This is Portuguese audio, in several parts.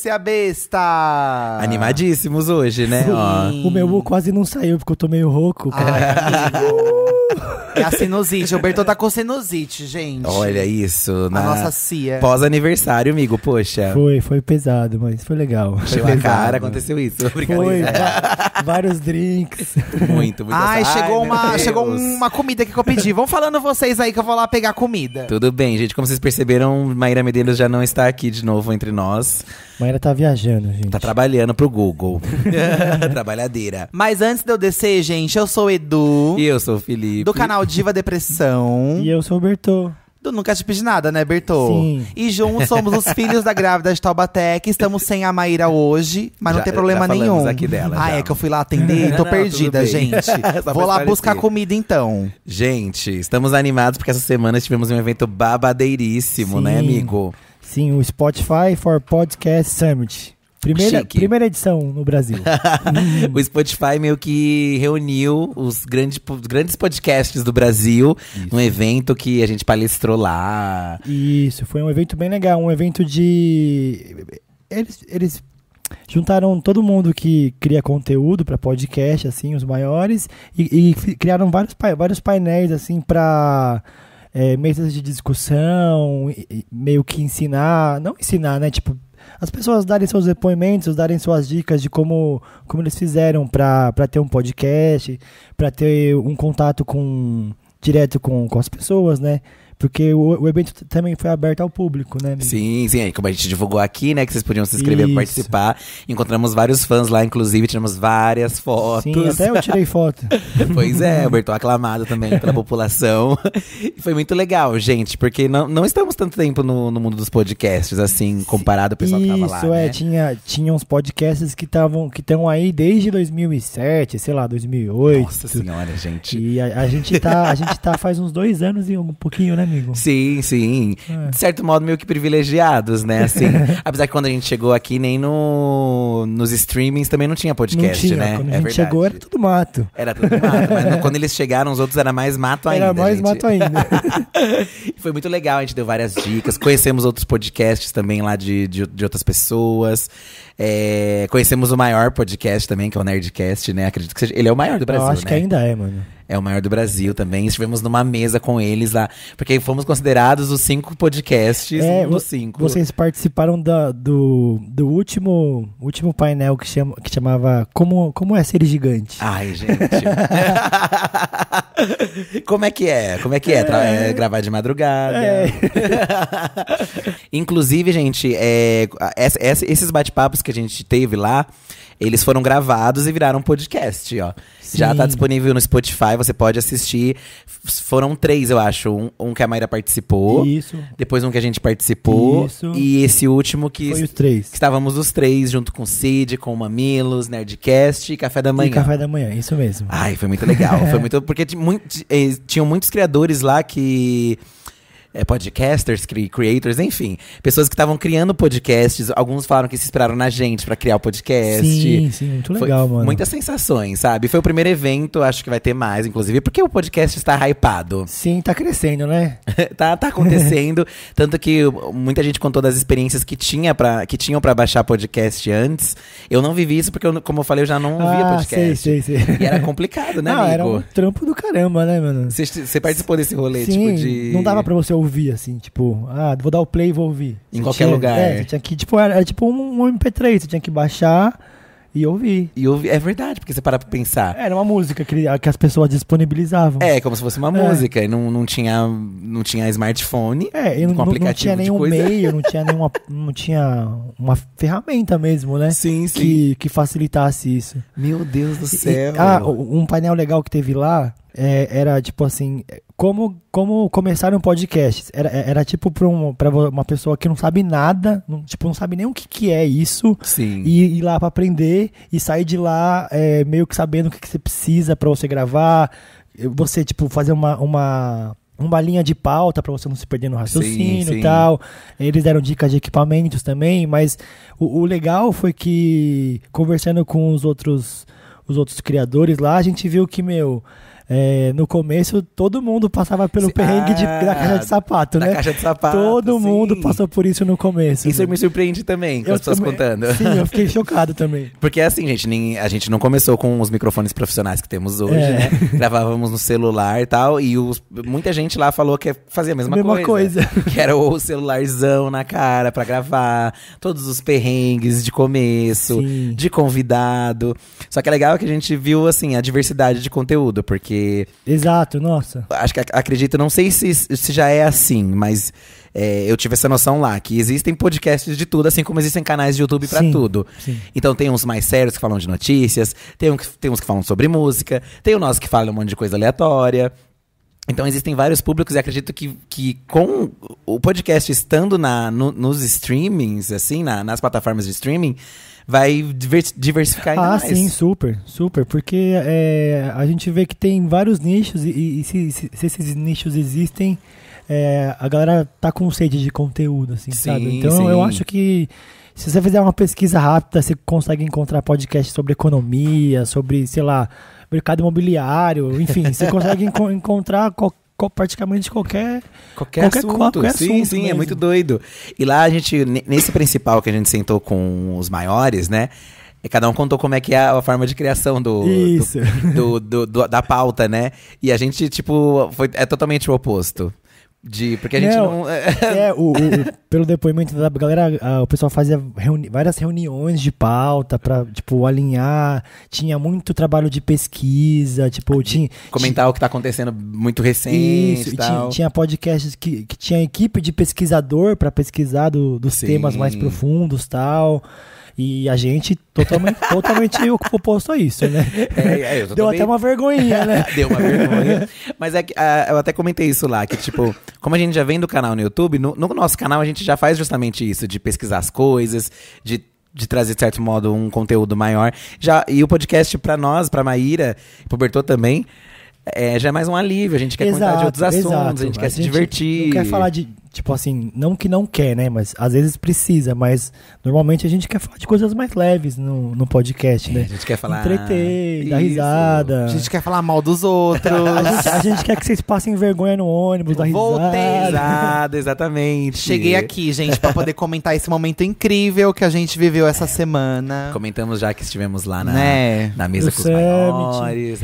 e a besta! Animadíssimos hoje, né? Ó. O meu quase não saiu, porque eu tô meio rouco. É a sinusite. O Bertô tá com sinusite, gente. Olha isso. A nossa cia. Pós-aniversário, amigo, poxa. Foi pesado, mas foi legal. Encheu a cara, aconteceu isso. Foi, vários drinks. Muito. Ai, chegou uma comida aqui que eu pedi. Vão falando vocês aí que eu vou lá pegar comida. Tudo bem, gente. Como vocês perceberam, Maíra Medeiros já não está aqui de novo entre nós. Maíra tá viajando, gente. Tá trabalhando pro Google. Trabalhadeira. Mas antes de eu descer, gente, eu sou o Edu. E eu sou o Felipe. Do canal Diva Depressão. E eu sou o Bertô. Do Nunca Te Pedi Nada, né, Bertô? Sim. E juntos somos os filhos da grávida de Taubaté, que estamos sem a Maíra hoje, mas não tem problema já falamos nenhum. aqui dela, Ah, já. é que eu fui lá atender e tô Não, perdida, tudo bem. gente. Só Vou pra lá buscar esclarecer. comida então. Gente, estamos animados porque essa semana tivemos um evento babadeiríssimo, Sim. né, amigo? Sim, o Spotify for Podcast Summit. Chique. Primeira edição no Brasil. O Spotify meio que reuniu os grandes podcasts do Brasil num evento que a gente palestrou lá. Isso, foi um evento bem legal. Um evento de... Eles juntaram todo mundo que cria conteúdo para podcast, assim, os maiores. E criaram vários painéis, assim, para... mesas de discussão, meio que ensinar... Não ensinar, né? Tipo... As pessoas darem seus depoimentos, darem suas dicas de como eles fizeram para ter um podcast, para ter um contato direto com as pessoas, né? Porque o evento também foi aberto ao público, né, amigo? Sim, aí como a gente divulgou aqui, né, que vocês podiam se inscrever para participar. Encontramos vários fãs lá, inclusive, tiramos várias fotos. Sim, até eu tirei foto. Pois é, o Bertô aclamado também pela população. E foi muito legal, gente, porque não estamos tanto tempo no mundo dos podcasts, assim, comparado ao pessoal que tava lá, né? Tinha uns podcasts que estão aí desde 2007, sei lá, 2008. Nossa senhora, gente. E a gente tá faz uns 2 anos e um pouquinho, né, amigo? Sim. De certo modo, meio que privilegiados, né? Assim, apesar que quando a gente chegou aqui, nem nos streamings também não tinha podcast, não tinha, né? Quando a gente chegou, era tudo mato. Era tudo mato, mas quando eles chegaram, os outros era mais mato ainda. Era mais gente. mato ainda. Foi muito legal, a gente deu várias dicas. Conhecemos outros podcasts também lá de outras pessoas. Conhecemos o maior podcast também, que é o Nerdcast, né? Acredito que ele é o maior do Brasil, Eu acho né? que ainda é, mano. É o maior do Brasil também. Estivemos numa mesa com eles lá, porque fomos considerados os 5 podcasts dos 5. Vocês participaram do último painel que chamava Como é Ser Gigante. Ai, gente. Como é que é? Gravar de madrugada. Inclusive, gente, esses bate-papos que a gente teve lá, eles foram gravados e viraram podcast, ó. Sim. Já tá disponível no Spotify, você pode assistir. Foram 3, eu acho. Um que a Mayra participou. Isso. Depois um que a gente participou. Isso. E esse último que Foi os 3. estávamos os 3, junto com o Cid, com o Mamilos, Nerdcast e Café da Manhã. E Café da Manhã, isso mesmo. Ai, foi muito legal. Foi muito. Porque tinham muitos criadores lá que. Podcasters, creators, enfim. Pessoas que estavam criando podcasts. Alguns falaram que se inspiraram na gente pra criar o podcast. Sim, muito legal, mano. Muitas sensações, sabe? Foi o primeiro evento, acho que vai ter mais, inclusive, porque o podcast está hypado. Sim, tá crescendo, né? tá acontecendo. Tanto que muita gente contou das experiências que tinham pra baixar podcast antes. Eu não vivi isso porque, como eu falei, eu já não via podcast. Sei. E era complicado, né, não, amigo? era um trampo do caramba, né, mano? Você participou desse rolê, Sim, tipo de... não dava pra você ouvir, assim, tipo, vou dar o play e vou ouvir. Em qualquer lugar. Você tinha que, tipo, era tipo um MP3, você tinha que baixar e ouvir. É verdade, porque você para pra pensar. Era uma música que as pessoas disponibilizavam. Como se fosse uma música, e não tinha smartphone, e com aplicativo não tinha nenhum de coisa. meio, não tinha uma ferramenta mesmo, né? Sim. Que facilitasse isso. Meu Deus do céu. Um painel legal que teve lá era tipo assim, como começar um podcast. Era tipo pra uma pessoa que não sabe nada, não sabe nem o que é isso. Sim. E ir lá pra aprender e sair de lá meio que sabendo o que você precisa pra você gravar. Você, tipo, fazer uma linha de pauta pra você não se perder no raciocínio sim. e tal. Eles deram dicas de equipamentos também, mas o legal foi que, conversando com os outros criadores lá, a gente viu que, no começo todo mundo passava pelo perrengue da caixa de sapato, né? Da caixa de sapato. Todo mundo sim. passou por isso no começo. Isso me surpreende também, com as pessoas contando. Sim, eu fiquei chocado também. Porque assim, gente, a gente não começou com os microfones profissionais que temos hoje, né? Gravávamos no celular e tal, e muita gente lá falou que fazia a mesma coisa. Que era o celularzão na cara pra gravar, todos os perrengues de começo, Sim. de convidado. Só que é legal que a gente viu, assim, a diversidade de conteúdo, porque... Exato, nossa. Acho que, acredito, não sei se já é assim, mas eu tive essa noção lá, que existem podcasts de tudo, assim como existem canais de YouTube pra tudo. Sim. Então tem uns mais sérios que falam de notícias, tem uns que falam sobre música, tem o nosso que fala um monte de coisa aleatória. Então existem vários públicos e acredito que com o podcast estando nos streamings, assim, nas plataformas de streaming, vai diversificar ainda mais. Sim, super, porque a gente vê que tem vários nichos e se esses nichos existem, a galera tá com sede de conteúdo, assim, Sim, sabe? Então sim. eu acho que se você fizer uma pesquisa rápida, você consegue encontrar podcasts sobre economia, sobre, sei lá, mercado imobiliário, enfim, você consegue encontrar praticamente qualquer assunto. Sim, assunto é mesmo. muito doido. E lá a gente, nesse principal que a gente sentou com os maiores, né? Cada um contou como é que é a forma de criação da pauta, né? E a gente, tipo, é totalmente o oposto. Porque a gente não... Pelo depoimento da galera, o pessoal fazia várias reuniões de pauta pra, tipo, alinhar. Tinha muito trabalho de pesquisa, tipo, comentar o que tá acontecendo muito recente. Isso, e tal. Tinha podcasts que tinha equipe de pesquisador pra pesquisar dos temas mais profundos e tal. E a gente totalmente oposto a isso, né? Deu até uma vergonhinha, né? Deu uma vergonha. Mas eu até comentei isso lá, que tipo, como a gente já vem do canal no YouTube, no nosso canal a gente já faz justamente isso, de pesquisar as coisas, de trazer, de certo modo, um conteúdo maior. E o podcast pra nós, pra Maíra, e pro Bertô também, já é mais um alívio. A gente quer comentar de outros assuntos, a gente quer se divertir. Não quer falar de, tipo assim, não que não quer, né? Mas às vezes precisa, mas normalmente a gente quer falar de coisas mais leves no podcast, né? A gente quer falar... Entreter, dar risada. A gente quer falar mal dos outros. a gente quer que vocês passem vergonha no ônibus, dar risada. Exatamente. Cheguei aqui, gente, pra poder comentar esse momento incrível que a gente viveu essa semana. Comentamos já que estivemos lá na mesa com os maiores.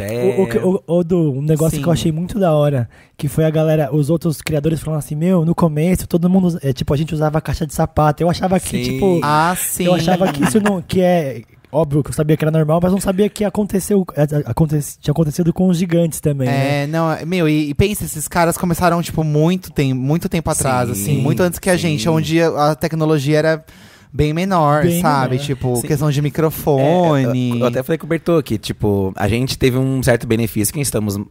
Um negócio que eu achei muito da hora, que foi a galera, os outros criadores falando assim, no começo todo mundo, tipo, a gente usava caixa de sapato. Eu achava que, tipo... sim. Eu achava que isso não... Que é... Óbvio que eu sabia que era normal, mas não sabia que tinha acontecido com os gigantes também, né? E pensa, esses caras começaram, tipo, muito tempo atrás, assim, muito antes que a gente, onde a tecnologia era bem menor, sabe? Tipo, questão de microfone. Eu até falei com o Bertô que, tipo, a gente teve um certo benefício, que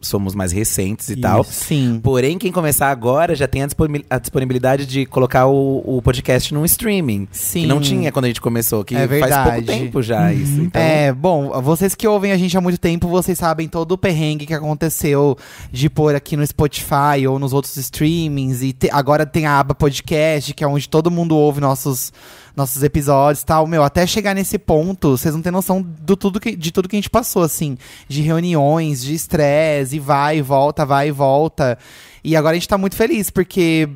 somos mais recentes e tal. Sim. Porém, quem começar agora já tem a disponibilidade de colocar o podcast num streaming. Sim. Que não tinha quando a gente começou, que faz pouco tempo já isso. Então... bom, vocês que ouvem a gente há muito tempo, vocês sabem todo o perrengue que aconteceu de pôr aqui no Spotify ou nos outros streamings. E agora tem a aba podcast, que é onde todo mundo ouve nossos episódios e tal. Até chegar nesse ponto, vocês não têm noção de tudo que a gente passou, assim. De reuniões, de estresse, e vai e volta. E agora a gente tá muito feliz, porque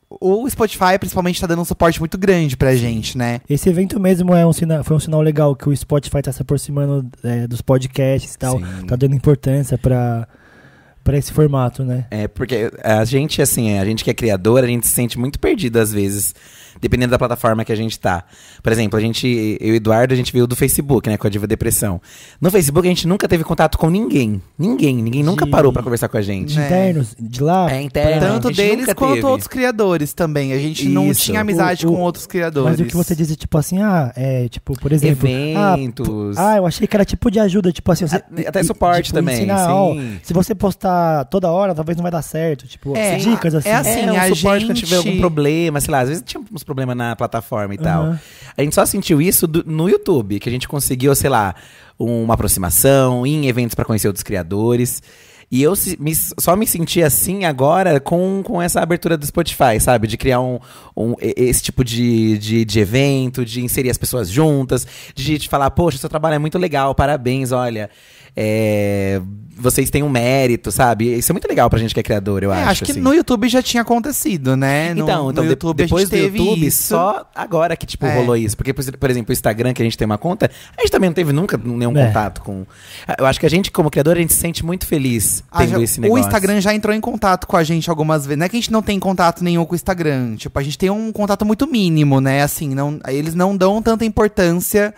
o Spotify, principalmente, tá dando um suporte muito grande pra gente, né? Esse evento mesmo foi um sinal legal, que o Spotify tá se aproximando dos podcasts e tal. Sim. Tá dando importância pra esse formato, né? Porque a gente, assim, a gente que é criador, a gente se sente muito perdido às vezes, dependendo da plataforma que a gente tá. Por exemplo, eu e o Eduardo, a gente veio do Facebook, né, com a Diva Depressão. No Facebook a gente nunca teve contato com ninguém. Ninguém nunca parou pra conversar com a gente. Internos, de lá. Internos. Tanto deles quanto outros criadores também. A gente não tinha amizade com outros criadores. Mas o que você diz é tipo assim, tipo, por exemplo... Eventos. Eu achei que era tipo de ajuda, tipo assim... Até suporte tipo, também, ensinar, sim. Se você postar toda hora, talvez não vai dar certo. Tipo, dicas assim. Um suporte quando tiver algum problema, sei lá, às vezes tinha uns problemas na plataforma e tal. A gente só sentiu isso no YouTube, que a gente conseguiu, sei lá, uma aproximação, ir em eventos pra conhecer outros criadores. E eu só me senti assim agora com essa abertura do Spotify, sabe? De criar esse tipo de evento, de inserir as pessoas juntas, de falar, poxa, seu trabalho é muito legal, parabéns, olha... vocês têm um mérito, sabe? Isso é muito legal pra gente que é criador, eu acho. Acho que assim. no YouTube já tinha acontecido, né? Então, no YouTube depois a gente do teve YouTube, isso. só agora que, tipo, rolou isso. Porque, por exemplo, o Instagram, que a gente tem uma conta, a gente também não teve nunca nenhum contato com... Eu acho que a gente, como criador, a gente se sente muito feliz tendo esse negócio. O Instagram já entrou em contato com a gente algumas vezes. Não é que a gente não tem contato nenhum com o Instagram. Tipo, a gente tem um contato muito mínimo, né? Assim, eles não dão tanta importância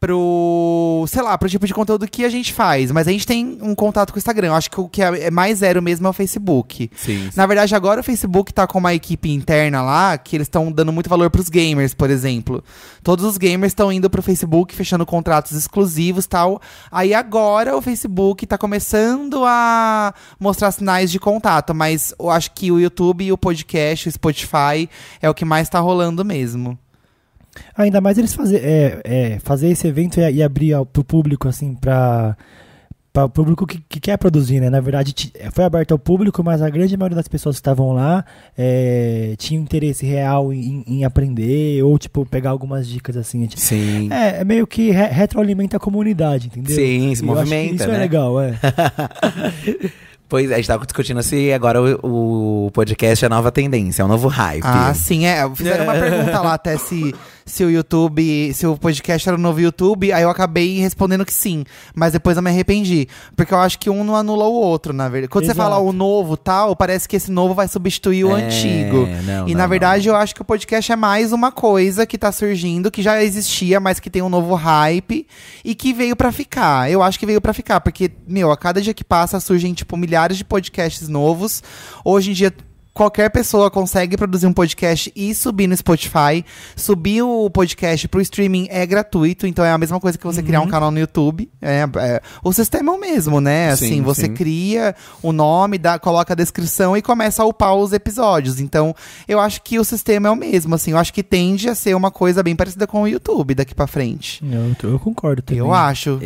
pro tipo de conteúdo que a gente faz. Mas a gente tem um contato com o Instagram. Eu acho que o que é mais zero mesmo é o Facebook. Sim. Na verdade, agora o Facebook tá com uma equipe interna lá, que eles estão dando muito valor pros gamers, por exemplo. Todos os gamers estão indo pro Facebook, fechando contratos exclusivos e tal. Aí agora o Facebook tá começando a mostrar sinais de contato. Mas eu acho que o YouTube, o podcast, o Spotify é o que mais tá rolando mesmo. Ainda mais eles fazer esse evento e abrir pro público, assim, para o público que quer produzir, né? Na verdade, foi aberto ao público, mas a grande maioria das pessoas que estavam lá tinha interesse real em aprender ou, tipo, pegar algumas dicas, assim. Sim. É meio que retroalimenta a comunidade, entendeu? Sim, se E eu acho que movimenta, isso né? é legal, Pois a gente tava discutindo se agora o podcast é a nova tendência, é o novo hype. Ah, sim, fizeram uma pergunta lá até se o YouTube, se o podcast era o novo YouTube, aí eu acabei respondendo que sim, mas depois eu me arrependi, porque eu acho que um não anula o outro, na verdade. Quando Exato. você fala o novo tal, parece que esse novo vai substituir o antigo. Na verdade, eu acho que o podcast é mais uma coisa que tá surgindo, que já existia, mas que tem um novo hype e que veio pra ficar. Eu acho que veio pra ficar, porque, a cada dia que passa surgem, tipo, milhares de podcasts novos. Hoje em dia, qualquer pessoa consegue produzir um podcast e subir no Spotify. Subir o podcast pro streaming é gratuito, então é a mesma coisa que você criar um canal no YouTube. O sistema é o mesmo, né? Assim, você cria o nome, coloca a descrição e começa a upar os episódios. Então, eu acho que o sistema é o mesmo, assim. Eu acho que tende a ser uma coisa bem parecida com o YouTube daqui pra frente. Eu concordo também. Eu acho.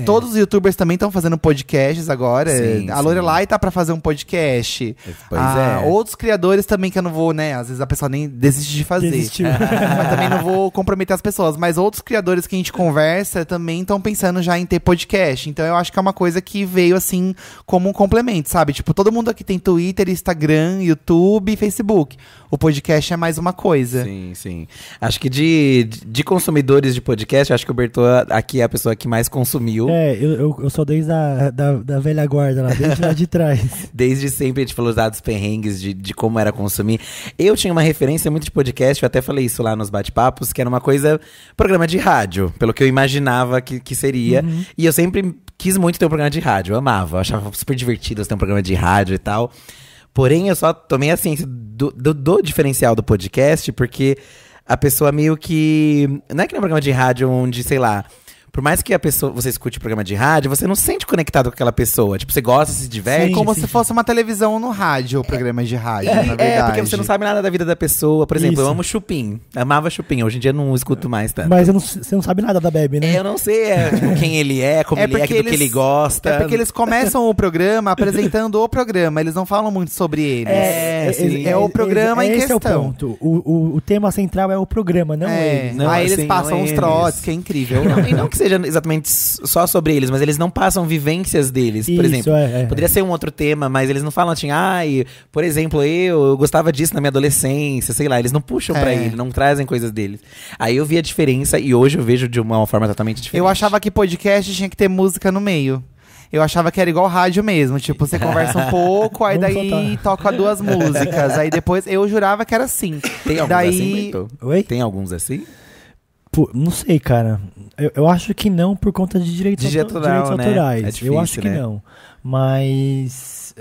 Todos os YouTubers também estão fazendo podcasts agora. A Lorelai tá pra fazer um podcast. Pois é. Outros criadores também que eu não vou, né? Às vezes a pessoa nem desiste de fazer. Desistiu. Mas também não vou comprometer as pessoas. Mas outros criadores que a gente conversa também estão pensando já em ter podcast. Então eu acho que é uma coisa que veio assim como um complemento, sabe? Tipo, todo mundo aqui tem Twitter, Instagram, YouTube e Facebook. O podcast é mais uma coisa. Sim, sim. Acho que de consumidores de podcast, acho que o Bertô aqui é a pessoa que mais consumiu. Eu sou desde da velha guarda lá, desde lá de trás. Desde sempre a gente falou dos perrengues de como era consumir. Eu tinha uma referência muito de podcast, eu até falei isso lá nos bate-papos, que era uma coisa, programa de rádio, pelo que eu imaginava que seria. E eu sempre quis muito ter um programa de rádio, eu amava, eu achava super divertido ter um programa de rádio e tal. Porém, eu só tomei a ciência do diferencial do podcast, porque a pessoa meio que... Não é que no programa de rádio onde, sei lá... Por mais que você escute o programa de rádio, você não se sente conectado com aquela pessoa. Tipo, você gosta, se diverte. Como se fosse uma televisão no rádio, o programa de rádio, na verdade. Porque você não sabe nada da vida da pessoa. Por exemplo, eu amo Chupim. Amava Chupim. Hoje em dia não escuto mais tanto. Mas você não sabe nada da Bebe, né? Eu não sei tipo, quem ele é, como ele é, do que ele gosta. É porque eles começam o programa apresentando o programa. Eles não falam muito sobre eles. É o programa em questão. Esse é o ponto. O tema central é o programa, não eles. Aí eles passam uns trotes, que é incrível. E não que seja exatamente só sobre eles, mas eles não passam vivências deles. Por exemplo, poderia ser um outro tema, mas eles não falam assim, por exemplo, eu gostava disso na minha adolescência, sei lá, eles não puxam pra ele, não trazem coisas deles. Aí eu vi a diferença e hoje eu vejo de uma forma totalmente diferente. Eu achava que podcast tinha que ter música no meio. Eu achava que era igual rádio mesmo. Tipo, você conversa um pouco, aí daí toca 2 músicas. Aí depois, eu jurava que era assim. Tem alguns assim, Bertô? Oi? Tem alguns assim? Não sei, cara. Eu acho que não por conta de direitos autorais. Né? É difícil, eu acho que não. Mas...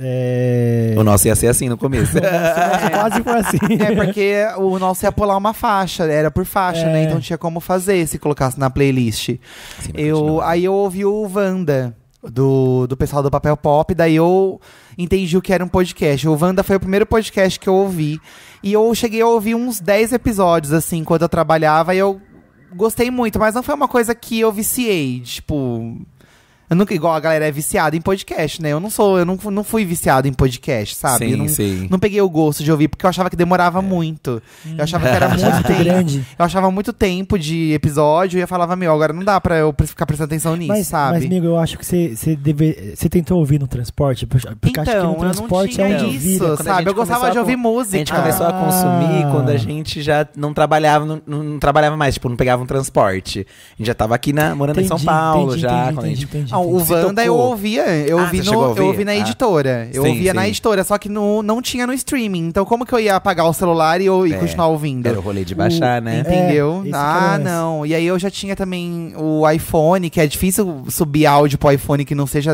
O nosso ia ser assim no começo. Quase foi assim. Porque o nosso ia pular uma faixa, era por faixa, né? Então tinha como fazer se colocasse na playlist. Sim, Aí eu ouvi o Wanda, do pessoal do Papel Pop, daí eu entendi o que era um podcast. O Wanda foi o primeiro podcast que eu ouvi. E eu cheguei a ouvir uns 10 episódios, assim, enquanto eu trabalhava, e eu gostei muito, mas não foi uma coisa que eu viciei, tipo... Eu nunca, igual a galera é viciada em podcast, né? Eu não fui viciado em podcast, sabe? Sim, eu não, sim. não peguei o gosto de ouvir, porque eu achava que demorava muito. Eu achava que era muito tempo. grande. Eu achava muito tempo de episódio e eu falava, meu, agora não dá pra eu ficar prestando atenção nisso, sabe? Mas, amigo, eu acho que você tentou ouvir no transporte? Porque Então, acho que no transporte eu não é tinha onde isso, vira. Quando a sabe? gente Eu gostava começou de a ouvir con- música. A gente começou a consumir quando a gente já não trabalhava, não trabalhava mais, tipo, não pegava um transporte. A gente já tava aqui morando em São Paulo já. quando a gente- O Se Wanda eu tocou. ouvia, eu Ah, ouvi, você chegou a ouvir? eu ouvi na editora. Eu Sim, ouvia na sim. editora, só que não tinha no streaming. Então como que eu ia apagar o celular e continuar ouvindo? Era o rolê de baixar, né? Entendeu? esse que era o lance. Não. E aí eu já tinha também o iPhone, que é difícil subir áudio pro iPhone que não seja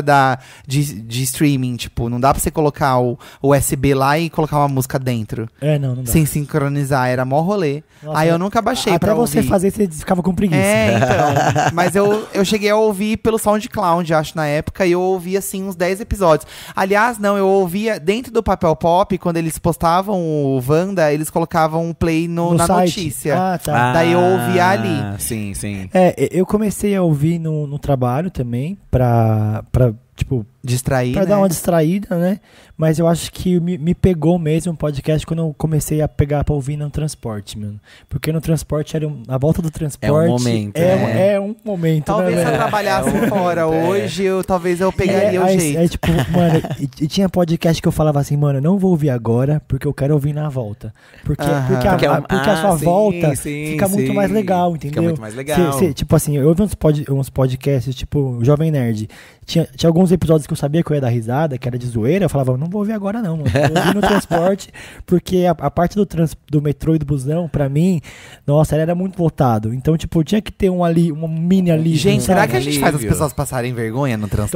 de streaming. Tipo, não dá pra você colocar o USB lá e colocar uma música dentro. Não dá. Sem sincronizar. Era mó rolê. Nossa, Aí eu nunca baixei até pra você ouvir. fazer, você ficava com preguiça. Então. Mas eu cheguei a ouvir pelo SoundCloud, acho, na época, e eu ouvi, assim, uns 10 episódios. Aliás, não, eu ouvia dentro do Papel Pop, quando eles postavam o Wanda, eles colocavam um play na site. notícia. Ah, tá. Daí eu ouvia ali. Sim, sim. Eu comecei a ouvir no trabalho também, tipo, Distrair, pra né? dar uma distraída, né? Mas eu acho que me pegou mesmo o podcast quando eu comecei a pegar pra ouvir no transporte, mano. Porque no transporte, a volta do transporte... É um momento, É um momento, Talvez né, se eu velho? trabalhasse fora hoje, talvez eu pegaria o aí, jeito. tipo, mano, e tinha podcast que eu falava assim, mano, eu não vou ouvir agora, porque eu quero ouvir na volta. Porque a sua volta fica muito mais legal, entendeu? Fica muito mais legal. Tipo assim, eu ouvi uns podcasts, tipo, Jovem Nerd. Tinha alguns episódios que eu sabia que eu ia dar risada, que era de zoeira, eu falava, não vou ouvir agora não, mano. Vou ouvir no transporte, porque a parte do metrô e do busão, pra mim, nossa, ela era muito lotado. Então, tipo, tinha que ter uma mini alívio. Gente, será sabe? que a gente faz as Alívio. pessoas passarem vergonha no transporte?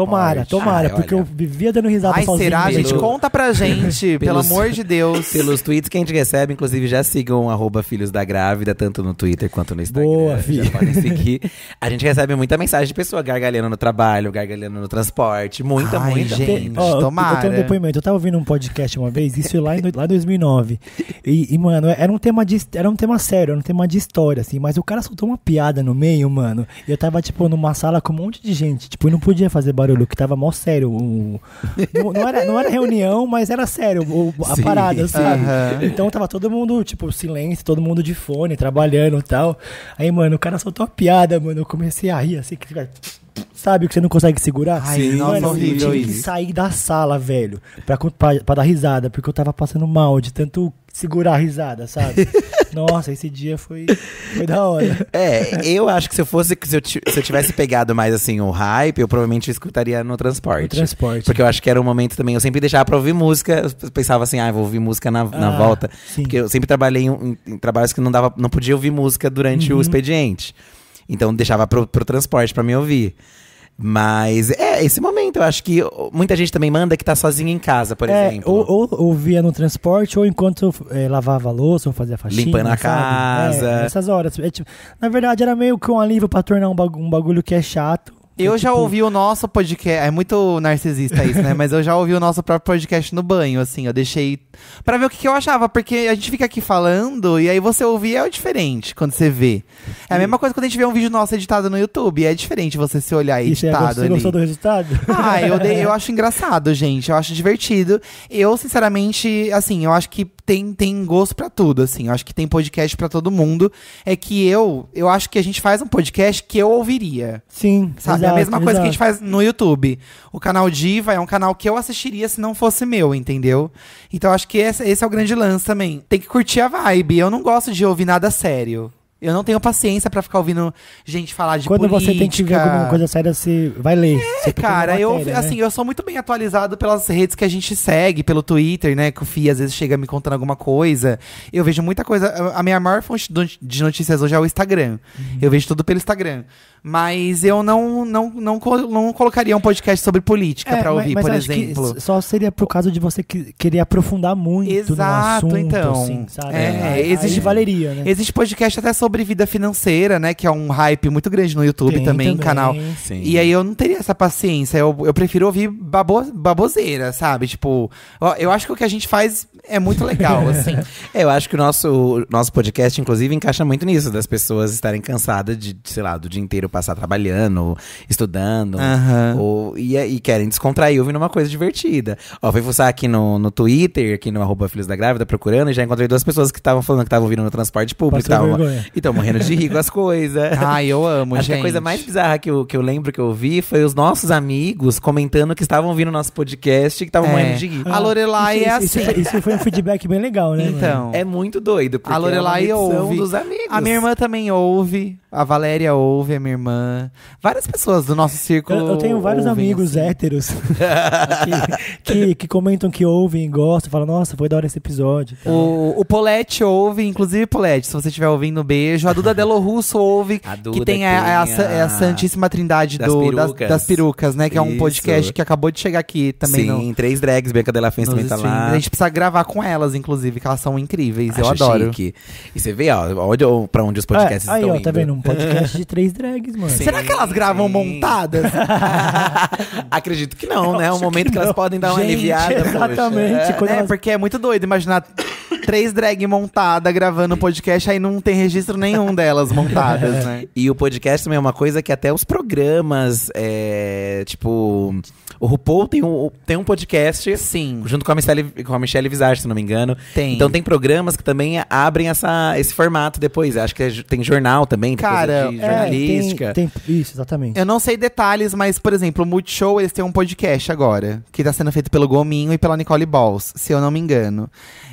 Tomara, Ai, porque olha. eu vivia dando risada Ai, sozinho. será, gente? Pelo- Conta pra gente, pelo pelos- amor de Deus. Pelos tweets que a gente recebe, inclusive já sigam @Filhos da Grávida, tanto no Twitter quanto no Instagram. Boa, Já filho. podem seguir. A gente recebe muita mensagem de pessoa gargalhando no trabalho, gargalhando no transporte. Muita, Ai, muita. gente. Eu tomara. tenho um depoimento. Eu tava ouvindo um podcast uma vez, isso lá em 2009. E, mano, era um tema sério, era um tema de história, assim. Mas o cara soltou uma piada no meio, mano. E eu tava, tipo, numa sala com um monte de gente. Tipo, e não podia fazer barulho, que tava mó sério. Não era reunião, mas era sério a Sim. parada, sabe? Aham. Então tava todo mundo, tipo, silêncio, todo mundo de fone, trabalhando e tal. Aí, mano, o cara soltou uma piada, mano. Eu comecei a rir, assim, que fica... Sabe, que você não consegue segurar? Ai, nossa, Mano, eu horrível tive que isso. sair da sala, velho, pra dar risada, porque eu tava passando mal de tanto segurar a risada, sabe? Nossa, esse dia foi da hora. Eu acho que se eu tivesse pegado mais assim o hype, eu provavelmente escutaria no transporte. No transporte. Porque eu acho que era um momento também, eu sempre deixava pra ouvir música, eu pensava assim, vou ouvir música na volta. sim. Porque eu sempre trabalhei em trabalhos que não podia ouvir música durante o expediente. Então deixava pro transporte pra me ouvir. Mas esse momento, eu acho que muita gente também manda que tá sozinho em casa, por exemplo. Ou ouvia no transporte, ou enquanto eu lavava a louça, ou fazia faxina, Limpando a sabe? casa. Nessas horas. Na verdade, era meio que um alívio pra tornar um bagulho que é chato. Eu já tipo, ouvi o nosso podcast, é muito narcisista isso, né? Mas eu já ouvi o nosso próprio podcast no banho, assim, eu deixei pra ver o que eu achava, porque a gente fica aqui falando e aí você ouvir é diferente quando você vê. É a mesma coisa quando a gente vê um vídeo nosso editado no YouTube, é diferente você se olhar E você editado ali. gostou do resultado? Eu acho engraçado, gente. Eu acho divertido. Eu, sinceramente, assim, eu acho que tem gosto pra tudo, assim. Eu acho que tem podcast pra todo mundo. É que eu acho que a gente faz um podcast que eu ouviria. Sim, Sabe? exato, A mesma coisa que a gente exato. faz no YouTube. O canal Diva é um canal que eu assistiria se não fosse meu, entendeu? Então eu acho que esse é o grande lance também. Tem que curtir a vibe. Eu não gosto de ouvir nada sério. Eu não tenho paciência pra ficar ouvindo gente falar de Quando política. você tem que ver alguma coisa séria, você vai ler. Você procura Cara, uma eu matéria, né? assim, eu sou muito bem atualizado pelas redes que a gente segue, pelo Twitter, né? Que o Fih às vezes chega me contando alguma coisa. Eu vejo muita coisa. A minha maior fonte de notícias hoje é o Instagram. Eu vejo tudo pelo Instagram. Mas eu não colocaria um podcast sobre política pra ouvir, mas por acho que exemplo. só seria por causa de você querer aprofundar muito Exato, no assunto, então. assim, sabe? Aí valeria, né? Existe podcast até sobre vida financeira, né? Que é um hype muito grande no YouTube Tem também, canal. Sim. E aí eu não teria essa paciência. Eu prefiro ouvir baboseira, sabe? Tipo, eu acho que o que a gente faz é muito legal, assim. Eu acho que o nosso podcast, inclusive, encaixa muito nisso, das pessoas estarem cansadas de, sei lá, do dia inteiro passar trabalhando, estudando, e querem descontrair ouvindo uma coisa divertida. Ó, fui fuçar aqui no Twitter, aqui no @Filhos da Grávida, procurando, e já encontrei 2 pessoas que estavam falando que estavam ouvindo no transporte público e estão morrendo de rir com as coisas. Ai, eu amo, acho gente. que a coisa mais bizarra que eu lembro que eu ouvi foi os nossos amigos comentando que estavam ouvindo o nosso podcast e que estavam morrendo de rir. A Lorelai é assim. Isso foi um feedback bem legal, né? Então. Mano? É muito doido, porque a Lorelai é uma ouve. dos amigos. A minha irmã também ouve. A Valéria ouve, a minha irmã. Várias pessoas do nosso círculo. Eu tenho vários amigos assim. héteros que comentam que ouvem e gostam. Falam, nossa, foi da hora esse episódio. O Polete ouve, inclusive Polete, se você estiver ouvindo, beijo. A Duda Delo Russo ouve, que tem a Santíssima Trindade das perucas, né? Que é um podcast que acabou de chegar aqui também. Sim, 3 drags, Bianca Della Fence também tá lá. A gente precisa gravar com elas, inclusive, que elas são incríveis. Acho eu adoro. Chique. E você vê, ó, pra onde os podcasts estão indo. Aí, ó, tá vendo? Um podcast de 3 drags, mano. Sim. Será que elas gravam montadas? Acredito que não, né? É um momento que elas podem dar uma aliviada. Exatamente. Porque é muito doido imaginar 3 drag montadas gravando podcast, aí não tem registro nenhum delas montadas, né? E o podcast também é uma coisa que até os programas, tipo... O RuPaul tem um podcast. Sim. Junto com a Michelle Visage, se não me engano. Tem. Então tem programas que também abrem esse formato depois. Acho que tem jornal também, cara, coisa de jornalística. Isso, exatamente. Eu não sei detalhes, mas, por exemplo, o Multishow, eles têm um podcast agora, que tá sendo feito pelo Gominho e pela Nicole Balls, se eu não me engano.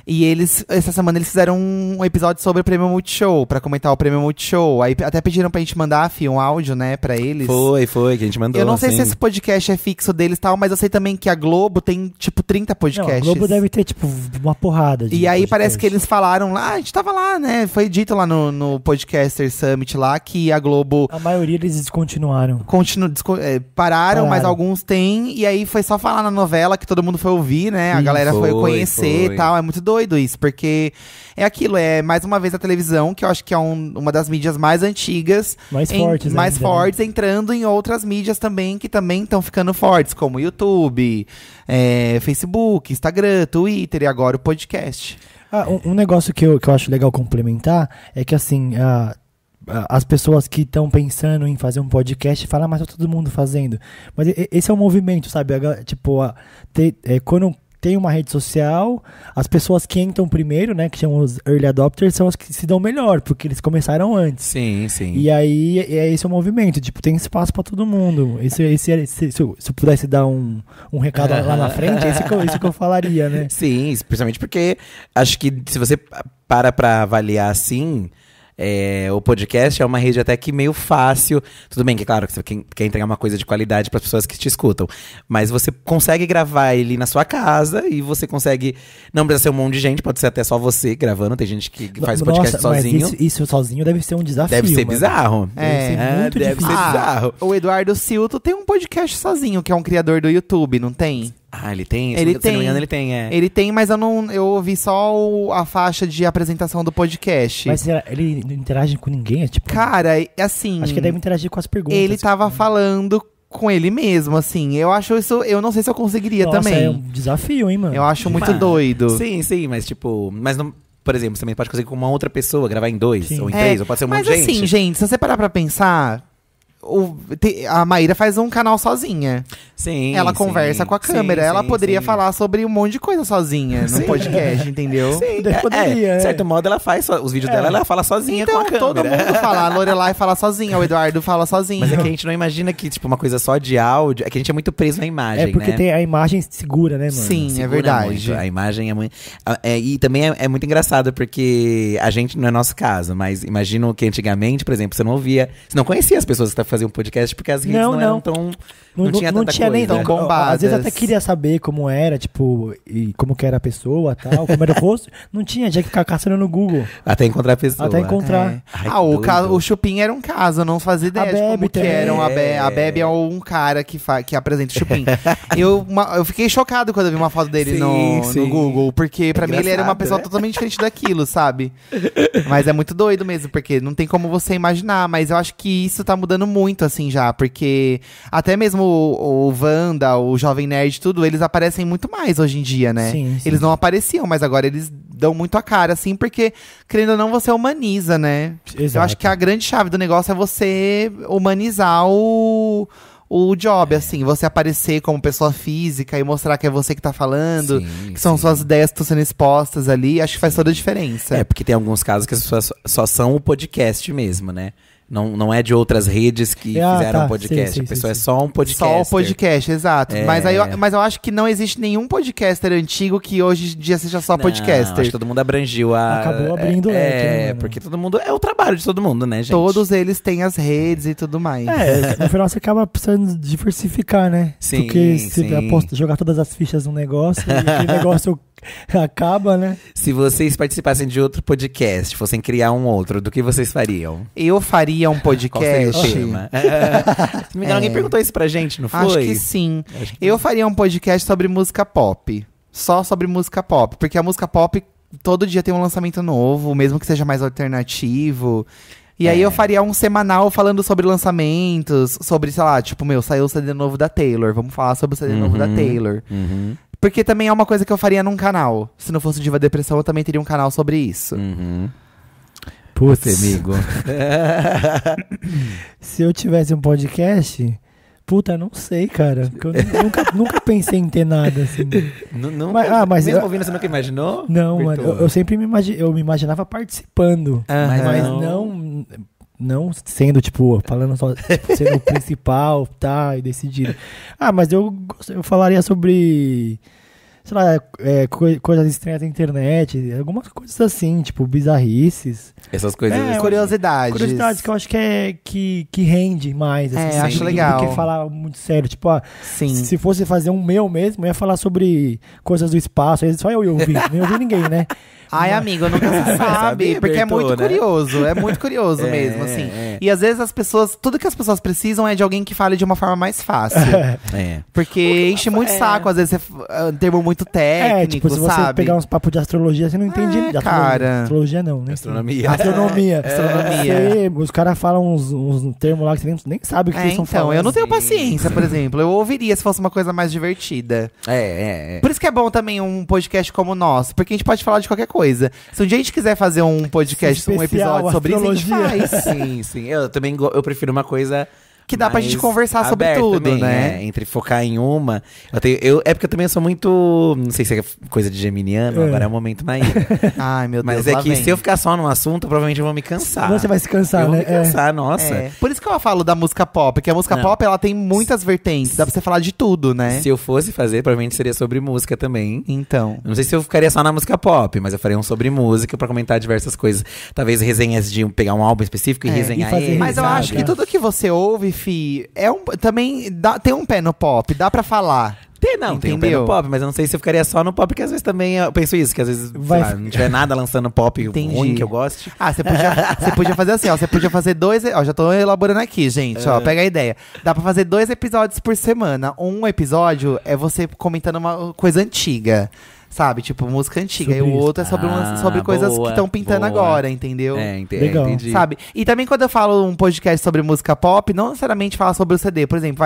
E essa semana, eles fizeram um episódio sobre o Prêmio Multishow, pra comentar o Prêmio Multishow. Aí até pediram pra gente mandar, um áudio, né, pra eles. Foi, que a gente mandou. Eu não sei se esse podcast é fixo deles e tal, mas eu sei também que a Globo tem, tipo, 30 podcasts. Não, a Globo deve ter, tipo, uma porrada de E aí podcast. parece que eles falaram lá, a gente tava lá, né, foi dito lá no Podcaster Summit lá, que a Globo... A maioria eles descontinuaram. Pararam, mas alguns têm, e aí foi só falar na novela que todo mundo foi ouvir, né, a galera foi conhecer e tal, é muito doido isso, porque é aquilo, é mais uma vez a televisão, que eu acho que é uma das mídias mais antigas, mais fortes, entrando em outras mídias também, que também estão ficando fortes, como YouTube, Facebook, Instagram, Twitter e agora o podcast. Um negócio que eu acho legal complementar é que, assim, as pessoas que estão pensando em fazer um podcast falam, mas tá todo mundo fazendo. Mas esse é um movimento, sabe? Tipo, quando tem uma rede social, as pessoas que entram primeiro, né, que chamam os early adopters, são as que se dão melhor, porque eles começaram antes. Sim. E aí, esse é o movimento, tipo, tem espaço pra todo mundo. Se eu pudesse dar um recado lá na frente, é isso que eu falaria, né? Sim, principalmente porque acho que se você pra avaliar assim... o podcast é uma rede até que meio fácil. Tudo bem que, claro, que você quer entregar uma coisa de qualidade para as pessoas que te escutam. Mas você consegue gravar ele na sua casa e você consegue... Não precisa ser um monte de gente, pode ser até só você gravando. Tem gente que faz podcast sozinho. Mas isso sozinho deve ser um desafio. Deve ser bizarro. Deve ser bizarro. O Eduardo Silto tem um podcast sozinho, que é um criador do YouTube, não tem? Ele tem? Se não me engano, ele tem, Ele tem, mas eu ouvi só a faixa de apresentação do podcast. Mas ele não interage com ninguém? É tipo... Cara, assim... Acho que deve interagir com as perguntas. Ele tava falando com ele mesmo, assim. Eu acho isso... Eu não sei se eu conseguiria também. É um desafio, hein, mano? Eu acho muito doido. Sim, mas tipo... Mas não... Por exemplo, você também pode conseguir com uma outra pessoa, gravar em 2 ou em 3, ou pode ser um monte de gente. Mas assim, gente, se você parar pra pensar... A Maíra faz um canal sozinha. Sim. Ela conversa com a câmera. Ela poderia falar sobre um monte de coisa sozinha no podcast, entendeu? Sim, poderia. De certo modo, ela faz os vídeos dela, ela fala sozinha então, com a câmera. Todo mundo fala. A Lorelai fala sozinha, o Eduardo fala sozinho. Mas é que a gente não imagina que, tipo, uma coisa só de áudio... É que a gente é muito preso na imagem, porque né? tem a imagem segura, né, mano? Sim, Segura é verdade. Muito. A imagem é muito... e também é muito engraçado, porque a gente, não é nosso caso, mas imagino que antigamente, por exemplo, você não conhecia as pessoas que faziam um podcast, porque as redes não eram tão... Não tinha tanta coisa. Nem tão bombadas. Às vezes até queria saber como era, tipo, e como que era a pessoa, tal, como era o rosto. Não tinha que ficar caçando no Google. Até encontrar a pessoa. Até encontrar. Ai, o Chupim era um caso, eu não fazia ideia de como que eram. A Bebe é um cara que apresenta o Chupim. Eu fiquei chocado quando eu vi uma foto dele no Google, porque pra mim ele era uma pessoa totalmente diferente daquilo, sabe? Mas é muito doido mesmo, porque não tem como você imaginar, mas eu acho que isso tá mudando muito, assim, já. Porque até mesmo o Wanda, o Jovem Nerd, tudo, eles aparecem muito mais hoje em dia, né? Sim, sim. Eles não apareciam, mas agora eles dão muito a cara, assim, porque, querendo ou não, você humaniza, né? Eu Exato. acho que a grande chave do negócio é você humanizar o job, assim. Você aparecer como pessoa física e mostrar que é você que tá falando, Sim, que são sim. suas ideias que estão sendo expostas ali. Acho que faz toda a diferença. É, porque tem alguns casos que as pessoas só são o podcast mesmo, né? Não é de outras redes que fizeram um podcast. Sei, a pessoa sei. é só um podcast. Só o podcast, exato. É. Mas eu acho que não existe nenhum podcaster antigo que hoje em dia seja só Não, podcaster. acho que todo mundo abrangiu a. Acabou abrindo o leque, né, É, mano? porque todo mundo. É o trabalho de todo mundo, né, gente? Todos eles têm as redes e tudo mais. No final você acaba precisando diversificar, né? Sim, Porque se sim. jogar todas as fichas num negócio, e aquele negócio acaba, né? Se vocês participassem de outro podcast, fossem criar um outro, do que vocês fariam? Eu faria um Qual seria podcast. o tema? Se não me engano, alguém perguntou isso pra gente, não foi? Acho que sim. Acho que Eu faria um podcast sobre música pop. Só sobre música pop. Porque a música pop, todo dia tem um lançamento novo, mesmo que seja mais alternativo. E aí eu faria um semanal falando sobre lançamentos, sobre, sei lá, tipo, saiu o CD novo da Taylor. Vamos falar sobre o CD novo da Taylor. Uhum, Porque também é uma coisa que eu faria num canal. Se não fosse Diva Depressão, eu também teria um canal sobre isso. uhum. Putz, Você, amigo. se eu tivesse um podcast, puta, não sei, cara. Porque eu nunca pensei em ter nada, assim. Não, Mas mesmo eu- ouvindo, você nunca imaginou? Não, mano, Bertô? eu sempre me imaginava participando. Aham. Mas não sendo, tipo, falando só, sendo o principal, tá, e decidido. Mas eu falaria sobre, sei lá, coisas estranhas da internet, algumas coisas assim, tipo, bizarrices. Essas coisas. assim. Curiosidades. Curiosidades que eu acho que rende mais, assim. acho do legal. que falar muito sério. Tipo, Sim. se fosse fazer um meu mesmo, eu ia falar sobre coisas do espaço. Aí só eu ia ouvir, não ia ouvir ninguém, né? Ai, amigo, nunca se sabe. Sabe, Porque é Bertô, muito né? curioso. É muito curioso mesmo, assim. é. E às vezes as pessoas. Tudo que as pessoas precisam é de alguém que fale de uma forma mais fácil. É. Porque enche muito saco, às vezes, um termo muito técnico, tipo, se você sabe? pegar uns papos de astrologia, você não entende. De cara. Astrologia não, né? Astronomia. Astronomia. Astronomia. Os caras falam uns termos lá que você nem sabe o que eles estão Então, falando. eu não tenho Sim, paciência, por exemplo. Eu ouviria se fosse uma coisa mais divertida. É. Por isso que é bom também um podcast como o nosso, porque a gente pode falar de qualquer coisa. Se um dia a gente quiser fazer um podcast, um Especial, episódio sobre isso, a gente astrologia. faz. Sim. Eu também eu prefiro uma coisa Que dá pra mais gente conversar sobre aberta tudo, também, né? Entre focar em uma. É porque eu também sou muito. Não sei se é coisa de geminiano, agora é o momento mais. Ai, meu Deus, Mas é lá que vem. se eu ficar só num assunto, provavelmente eu vou me cansar. Você vai se cansar, eu vou né? me cansar, nossa. É. Por isso que eu falo da música pop, porque a música Não. pop ela tem muitas vertentes, dá pra você falar de tudo, né? Se eu fosse fazer, provavelmente seria sobre música também. Então. Eu não sei se eu ficaria só na música pop, mas eu faria um sobre música pra comentar diversas coisas. Talvez resenhas de pegar um álbum específico e resenhar e fazer ele. Mas eu Sabe, acho que tudo que você ouve, Fi, também tem um pé no pop, dá pra falar. Tem um pé Entendeu? no pop, mas eu não sei se eu ficaria só no pop, porque às vezes também eu penso isso, que às vezes Vai- sei lá, não tiver nada lançando pop Entendi. ruim que eu goste. Ah, você podia fazer assim, ó. Você podia fazer 2. Ó, já tô elaborando aqui, gente. Ó, pega a ideia. Dá pra fazer 2 episódios por semana. Um episódio é você comentando uma coisa antiga. Sabe? Tipo, música antiga. Sobre E o isso. outro é sobre coisas boa, que estão pintando boa. agora, entendeu? Legal. Entendi. Sabe? E também quando eu falo um podcast sobre música pop, não necessariamente falar sobre o CD. Por exemplo,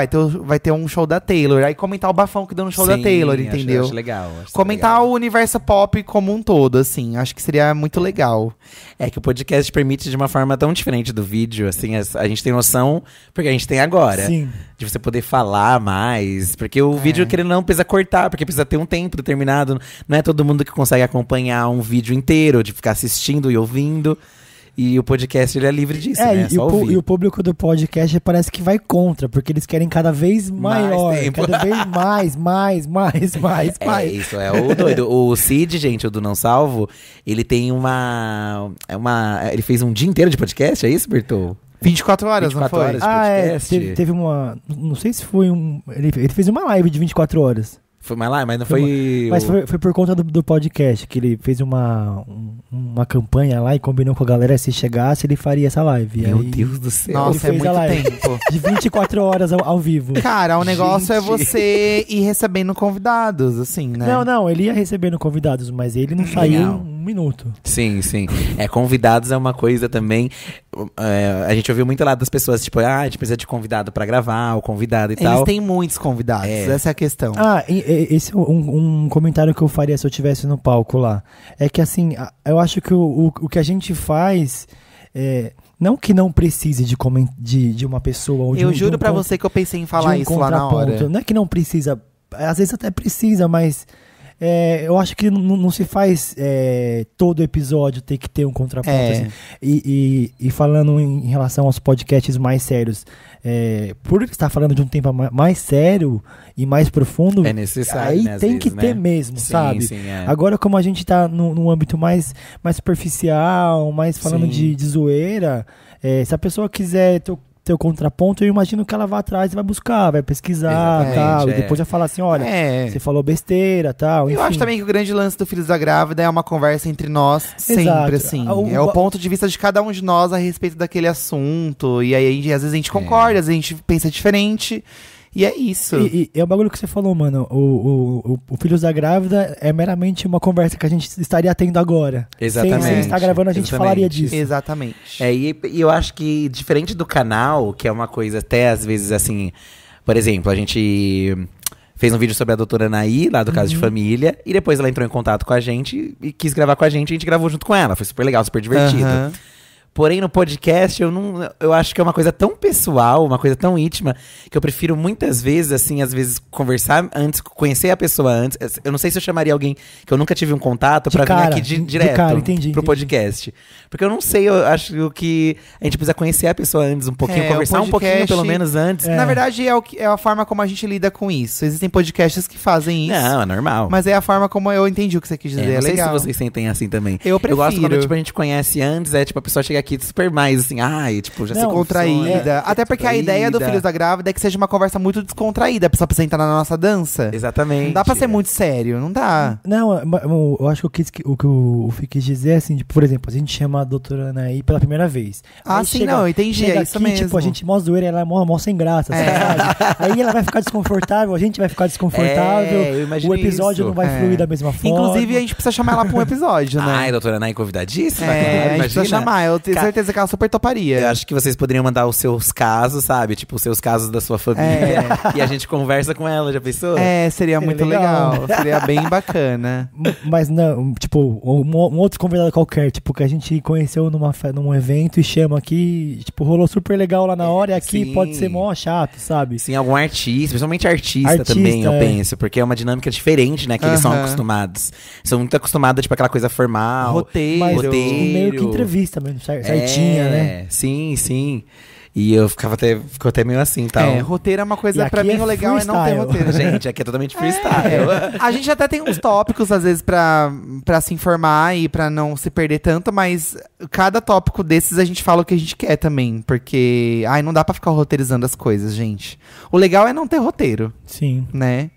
vai ter um show da Taylor. Aí comentar o bafão que deu no show da Sim, Taylor, acho- entendeu? Acho legal. acho Comentar legal. o universo pop como um todo, assim. Acho que seria muito legal. É que o podcast permite de uma forma tão diferente do vídeo, assim, a gente tem noção, porque a gente tem agora. Sim. De você poder falar mais. Porque o vídeo, querendo ou não, precisa cortar, porque precisa ter um tempo determinado. Não é todo mundo que consegue acompanhar um vídeo inteiro, de ficar assistindo e ouvindo. E o podcast, ele é livre disso, né? É e só ouvir. o público do podcast parece que vai contra, porque eles querem cada vez maior, tempo. cada vez mais. É, isso é o doido. O Cid, gente, o do Não Salvo, ele tem ele fez um dia inteiro de podcast, é isso, Bertô? 24 horas, 24 não foi? horas. podcast. teve uma, não sei se foi ele fez uma live de 24 horas. Foi mais lá, mas não foi. Mas foi por conta do podcast, que ele fez uma campanha lá e combinou com a galera, se chegasse, ele faria essa live. Meu Aí, Deus do céu. Nossa, é fez a muito live. tempo. De 24 horas ao vivo. Cara, o negócio é Gente. você ir recebendo convidados, assim, né? Não, ele ia recebendo convidados, mas ele não saiu Legal. minuto. Sim, sim. Convidados é uma coisa também. A gente ouviu muito lá das pessoas, tipo, a gente precisa de convidado pra gravar, o convidado e tal. Eles têm muitos convidados, essa é a questão. Esse é um comentário que eu faria se eu estivesse no palco lá. É que assim, eu acho que o que a gente faz. Não que não precise de uma pessoa. Ou eu juro pra você que eu pensei em falar isso lá na hora. Não é que não precisa. Às vezes até precisa, mas. Eu acho que não se faz todo episódio ter que ter um contraponto. Assim. E falando em relação aos podcasts mais sérios, por estar falando de um tema mais sério e mais profundo, é necessário, aí né, tem vezes, que ter né? mesmo, Sim, sabe? sim, Agora, como a gente tá num âmbito mais superficial, mais falando de zoeira, se a pessoa quiser ter o contraponto, eu imagino que ela vai atrás e vai buscar, vai pesquisar, tal, e depois vai falar assim, olha, você falou besteira, tal, enfim. Eu acho também que o grande lance do Filhos da Grávida é uma conversa entre nós, sempre, assim. É o ponto de vista de cada um de nós a respeito daquele assunto, e aí às vezes a gente concorda, às vezes a gente pensa diferente, e é isso. E é o bagulho que você falou, mano, o Filhos da Grávida é meramente uma conversa que a gente estaria tendo agora. Exatamente. Sem estar gravando, a gente falaria disso. Exatamente. E eu acho que, diferente do canal, que é uma coisa até às vezes assim, por exemplo, a gente fez um vídeo sobre a doutora Anaí, lá do Caso de Família, e depois ela entrou em contato com a gente e quis gravar com a gente gravou junto com ela. Foi super legal, super divertido. Porém, no podcast, eu acho que é uma coisa tão pessoal, uma coisa tão íntima, que eu prefiro muitas vezes, assim, às vezes, conversar antes, conhecer a pessoa antes. Eu não sei se eu chamaria alguém que eu nunca tive um contato pra vir aqui direto pro podcast. Porque eu não sei, eu acho que a gente precisa conhecer a pessoa antes um pouquinho, conversar um pouquinho, pelo menos, antes. Na verdade, é a forma como a gente lida com isso. Existem podcasts que fazem isso. Não, é normal. Mas é a forma como eu entendi o que você quis dizer. Não sei legal. se vocês sentem assim também. Eu prefiro. Eu gosto quando, tipo, a gente conhece antes, tipo, a pessoa chega aqui super mais assim, tipo, já se contraída. Até porque a ideia do Filhos da Grávida é que seja uma conversa muito descontraída. A pessoa precisa entrar na nossa dança. Exatamente. Não dá pra ser muito sério, não dá. Não, eu acho que o que o Fih quis dizer é assim, tipo, por exemplo, a gente chama a doutora Anaí pela primeira vez. Aí sim, não, entendi, é isso aqui, mesmo. Tipo, a gente mó zoeira, ela é mó sem graça, sabe? Aí ela vai ficar desconfortável, a gente vai ficar desconfortável, o episódio não vai fluir da mesma forma. Inclusive, a gente precisa chamar ela pra um episódio, né? Ai, doutora Anaí convidadíssima? A gente precisa chamar, eu tenho certeza que ela super toparia. Eu acho que vocês poderiam mandar os seus casos, sabe? Tipo, os seus casos da sua família. E a gente conversa com ela, já pensou? Seria muito legal. Seria bem bacana. Mas não, tipo, um outro convidado qualquer, tipo, que a gente conheceu num evento e chama aqui, tipo, rolou super legal lá na hora e aqui pode ser mó chato, sabe? Sim, algum artista, principalmente artista também, eu penso. Porque é uma dinâmica diferente, né? Que eles são acostumados. São muito acostumados, tipo, aquela coisa formal. Roteiro. Meio que entrevista mesmo, certinha, né? Sim. E eu ficou até meio assim, tal. Roteiro é uma coisa, pra mim, o legal é não ter roteiro. Gente, aqui é totalmente freestyle. A gente até tem uns tópicos, às vezes, pra se informar e pra não se perder tanto, mas cada tópico desses a gente fala o que a gente quer também, porque, não dá pra ficar roteirizando as coisas, gente. O legal é não ter roteiro. Sim. Né?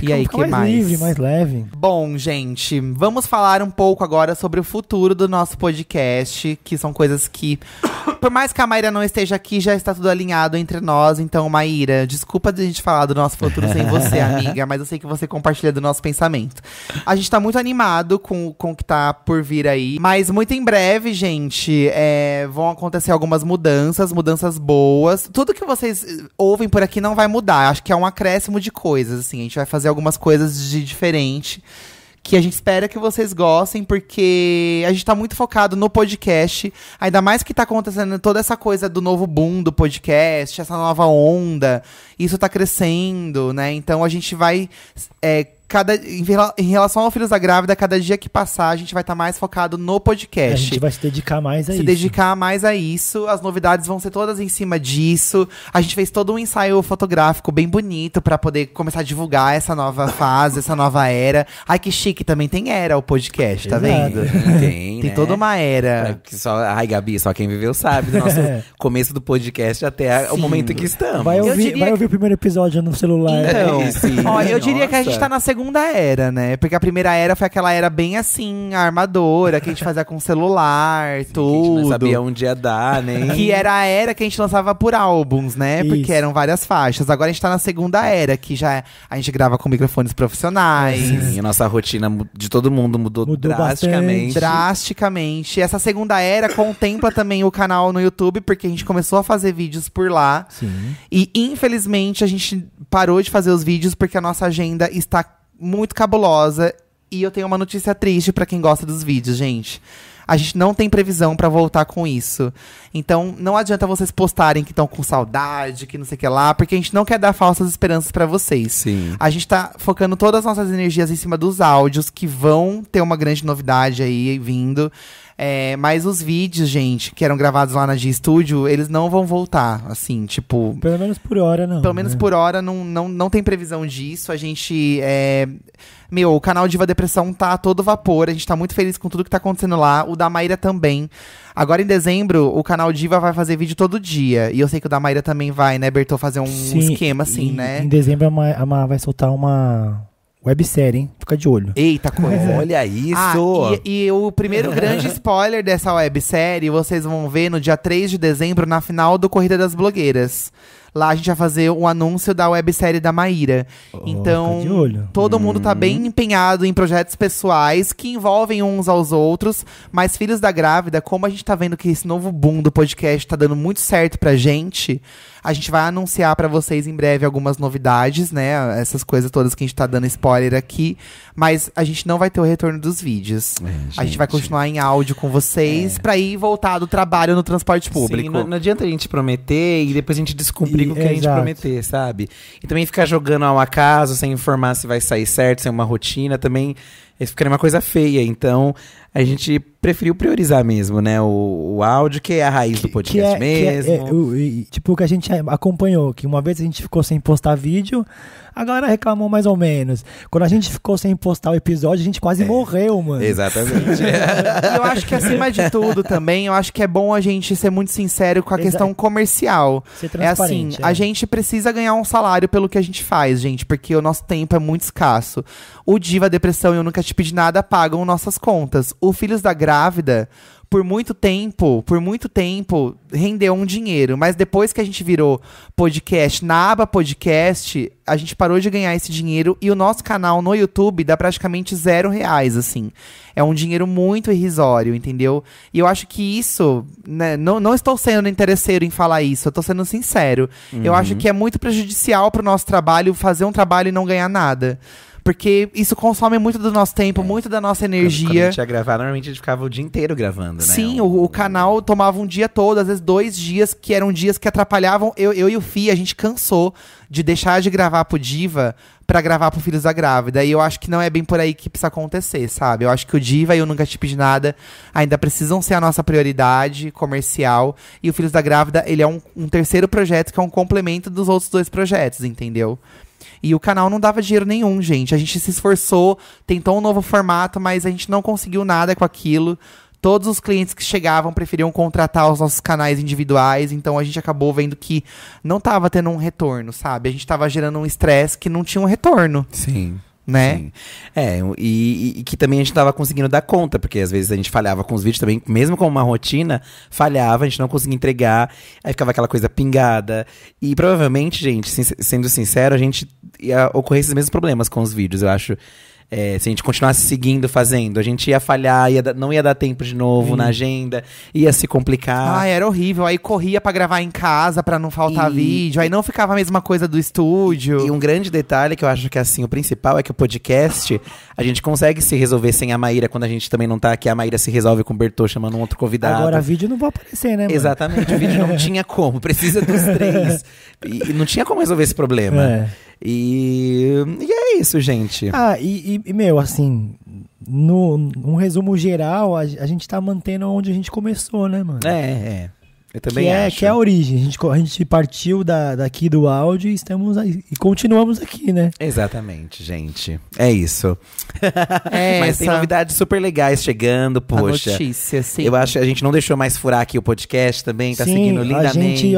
E aí, que mais? Mais livre, mais leve. Bom, gente, vamos falar um pouco agora sobre o futuro do nosso podcast, que são coisas que, por mais que a Maíra não esteja aqui, já está tudo alinhado entre nós. Então, Maíra, desculpa de a gente falar do nosso futuro sem você, amiga, mas eu sei que você compartilha do nosso pensamento. A gente tá muito animado com o que tá por vir aí, mas muito em breve, gente, vão acontecer algumas mudanças boas. Tudo que vocês ouvem por aqui não vai mudar, acho que é um acréscimo de coisas, assim, a gente vai fazer algumas coisas de diferente que a gente espera que vocês gostem, porque a gente tá muito focado no podcast, ainda mais que tá acontecendo toda essa coisa do novo boom do podcast, essa nova onda, isso tá crescendo, né? Então a gente vai em relação ao Filhos da Grávida, cada dia que passar, a gente vai estar mais focado no podcast. A gente vai se dedicar mais a isso. Se dedicar mais a isso. As novidades vão ser todas em cima disso. A gente fez todo um ensaio fotográfico bem bonito pra poder começar a divulgar essa nova fase, essa nova era. Ai, que chique, também tem era o podcast, tá vendo? Tem, né? Toda uma era. Ai, Gabi, só quem viveu sabe do nosso começo do podcast até o momento que estamos. Vai ouvir o primeiro episódio no celular. Então, eu diria que a gente tá na segunda segunda era, né? Porque a primeira era foi aquela era bem assim, armadora, que a gente fazia com celular, Que tudo. a gente não sabia onde ia dar, nem. Que era a era que a gente lançava por álbuns, né? Isso. Porque eram várias faixas. Agora a gente tá na segunda era, que já a gente grava com microfones profissionais. Sim, a nossa rotina de todo mundo mudou drasticamente. Drasticamente. Essa segunda era contempla também o canal no YouTube, porque a gente começou a fazer vídeos por lá. Sim. E infelizmente a gente parou de fazer os vídeos porque a nossa agenda está muito cabulosa. E eu tenho uma notícia triste pra quem gosta dos vídeos, gente. A gente não tem previsão pra voltar com isso. Então, não adianta vocês postarem que estão com saudade, que não sei o que lá, porque a gente não quer dar falsas esperanças pra vocês. Sim. A gente tá focando todas as nossas energias em cima dos áudios, que vão ter uma grande novidade aí vindo. Mas os vídeos, gente, que eram gravados lá na G Studio, eles não vão voltar, assim, tipo... Pelo menos por hora, não. Pelo menos né? por hora, não tem previsão disso. A gente... o canal Diva Depressão tá a todo vapor. A gente tá muito feliz com tudo que tá acontecendo lá. O da Maíra também. Agora, em dezembro, o canal Diva vai fazer vídeo todo dia. E eu sei que o da Maíra também vai, né, Bertô, fazer um Sim, esquema assim, em né? dezembro a Ma vai soltar uma websérie, hein? Fica de olho. Eita coisa. Olha isso! E o primeiro grande spoiler dessa websérie, vocês vão ver no dia 3 de dezembro, na final do Corrida das Blogueiras. Lá a gente vai fazer um anúncio da websérie da Maíra. Então, fica de olho. todo mundo tá bem empenhado em projetos pessoais que envolvem uns aos outros. Mas Filhos da Grávida, como a gente tá vendo que esse novo boom do podcast tá dando muito certo pra gente, a gente vai anunciar pra vocês em breve algumas novidades, né? Essas coisas todas que a gente tá dando spoiler aqui. Mas a gente não vai ter o retorno dos vídeos. A gente vai continuar em áudio com vocês pra ir voltar do trabalho no transporte público. Sim, não adianta a gente prometer e depois a gente descumprir com o que a gente Exato. prometer, sabe? E também ficar jogando ao acaso, sem informar se vai sair certo, sem uma rotina, também isso ficaria uma coisa feia. Então, a gente preferiu priorizar mesmo, né? O áudio, que é a raiz do podcast mesmo. Tipo, o que a gente acompanhou, que uma vez a gente ficou sem postar vídeo, a galera reclamou mais ou menos. Quando a gente ficou sem postar o episódio, a gente quase morreu, mano. Exatamente. E eu acho que acima de tudo também, eu acho que é bom a gente ser muito sincero com a questão comercial. Ser É assim, transparente. a gente precisa ganhar um salário pelo que a gente faz, gente, porque o nosso tempo é muito escasso. O Diva Depressão e Eu Nunca Te Pedi Nada pagam nossas contas. O Filhos da Grávida, por muito tempo, rendeu um dinheiro. Mas depois que a gente virou podcast, na aba podcast, a gente parou de ganhar esse dinheiro. E o nosso canal no YouTube dá praticamente R$0, assim. É um dinheiro muito irrisório, entendeu? E eu acho que isso, né, não estou sendo interesseiro em falar isso, eu estou sendo sincero. Eu acho que é muito prejudicial pro nosso trabalho fazer um trabalho e não ganhar nada. Porque isso consome muito do nosso tempo, muito da nossa Quando a energia. gente ia gravar, normalmente a gente ficava o dia inteiro gravando, né? Sim, o canal tomava um dia todo, às vezes 2 dias, que eram dias que atrapalhavam. Eu e o Fih, a gente cansou de deixar de gravar pro Diva pra gravar pro Filhos da Grávida. E eu acho que não é bem por aí que precisa acontecer, sabe? Eu acho que o Diva e Eu Nunca Te Pedi Nada ainda precisam ser a nossa prioridade comercial. E o Filhos da Grávida, ele é um terceiro projeto que é um complemento dos outros 2 projetos, entendeu? E o canal não dava dinheiro nenhum, gente. A gente se esforçou, tentou um novo formato, mas a gente não conseguiu nada com aquilo. Todos os clientes que chegavam preferiam contratar os nossos canais individuais. Então a gente acabou vendo que não tava tendo um retorno, sabe? A gente tava gerando um estresse que não tinha um retorno, Sim. né? Sim. E que também a gente tava conseguindo dar conta, porque às vezes a gente falhava com os vídeos também, mesmo com uma rotina, falhava, a gente não conseguia entregar, aí ficava aquela coisa pingada. E provavelmente, gente, sendo sincero, a gente ia ocorrer esses mesmos problemas com os vídeos, eu acho. Se a gente continuasse seguindo, fazendo, a gente ia falhar, não ia dar tempo de novo na agenda, ia se complicar. Ai, era horrível. Aí corria pra gravar em casa pra não faltar vídeo. Aí não ficava a mesma coisa do estúdio. E um grande detalhe que eu acho que assim, o principal é que o podcast, a gente consegue se resolver sem a Maíra quando a gente também não tá aqui. A Maíra se resolve com o Bertô chamando um outro convidado. Agora vídeo não vai aparecer, né, mano? Exatamente, o vídeo não tinha como, precisa dos 3. E não tinha como resolver esse problema. E é isso, gente. Meu, assim, num resumo geral, a gente tá mantendo onde a gente começou, né, mano? Eu também acho. Que é a origem. A gente partiu daqui do áudio e estamos aí, e continuamos aqui, né? Exatamente, gente. É isso. É Mas tem essa novidades super legais chegando, a poxa. notícia, sim. Eu acho que a gente não deixou mais furar aqui o podcast também, tá Sim, seguindo lindamente.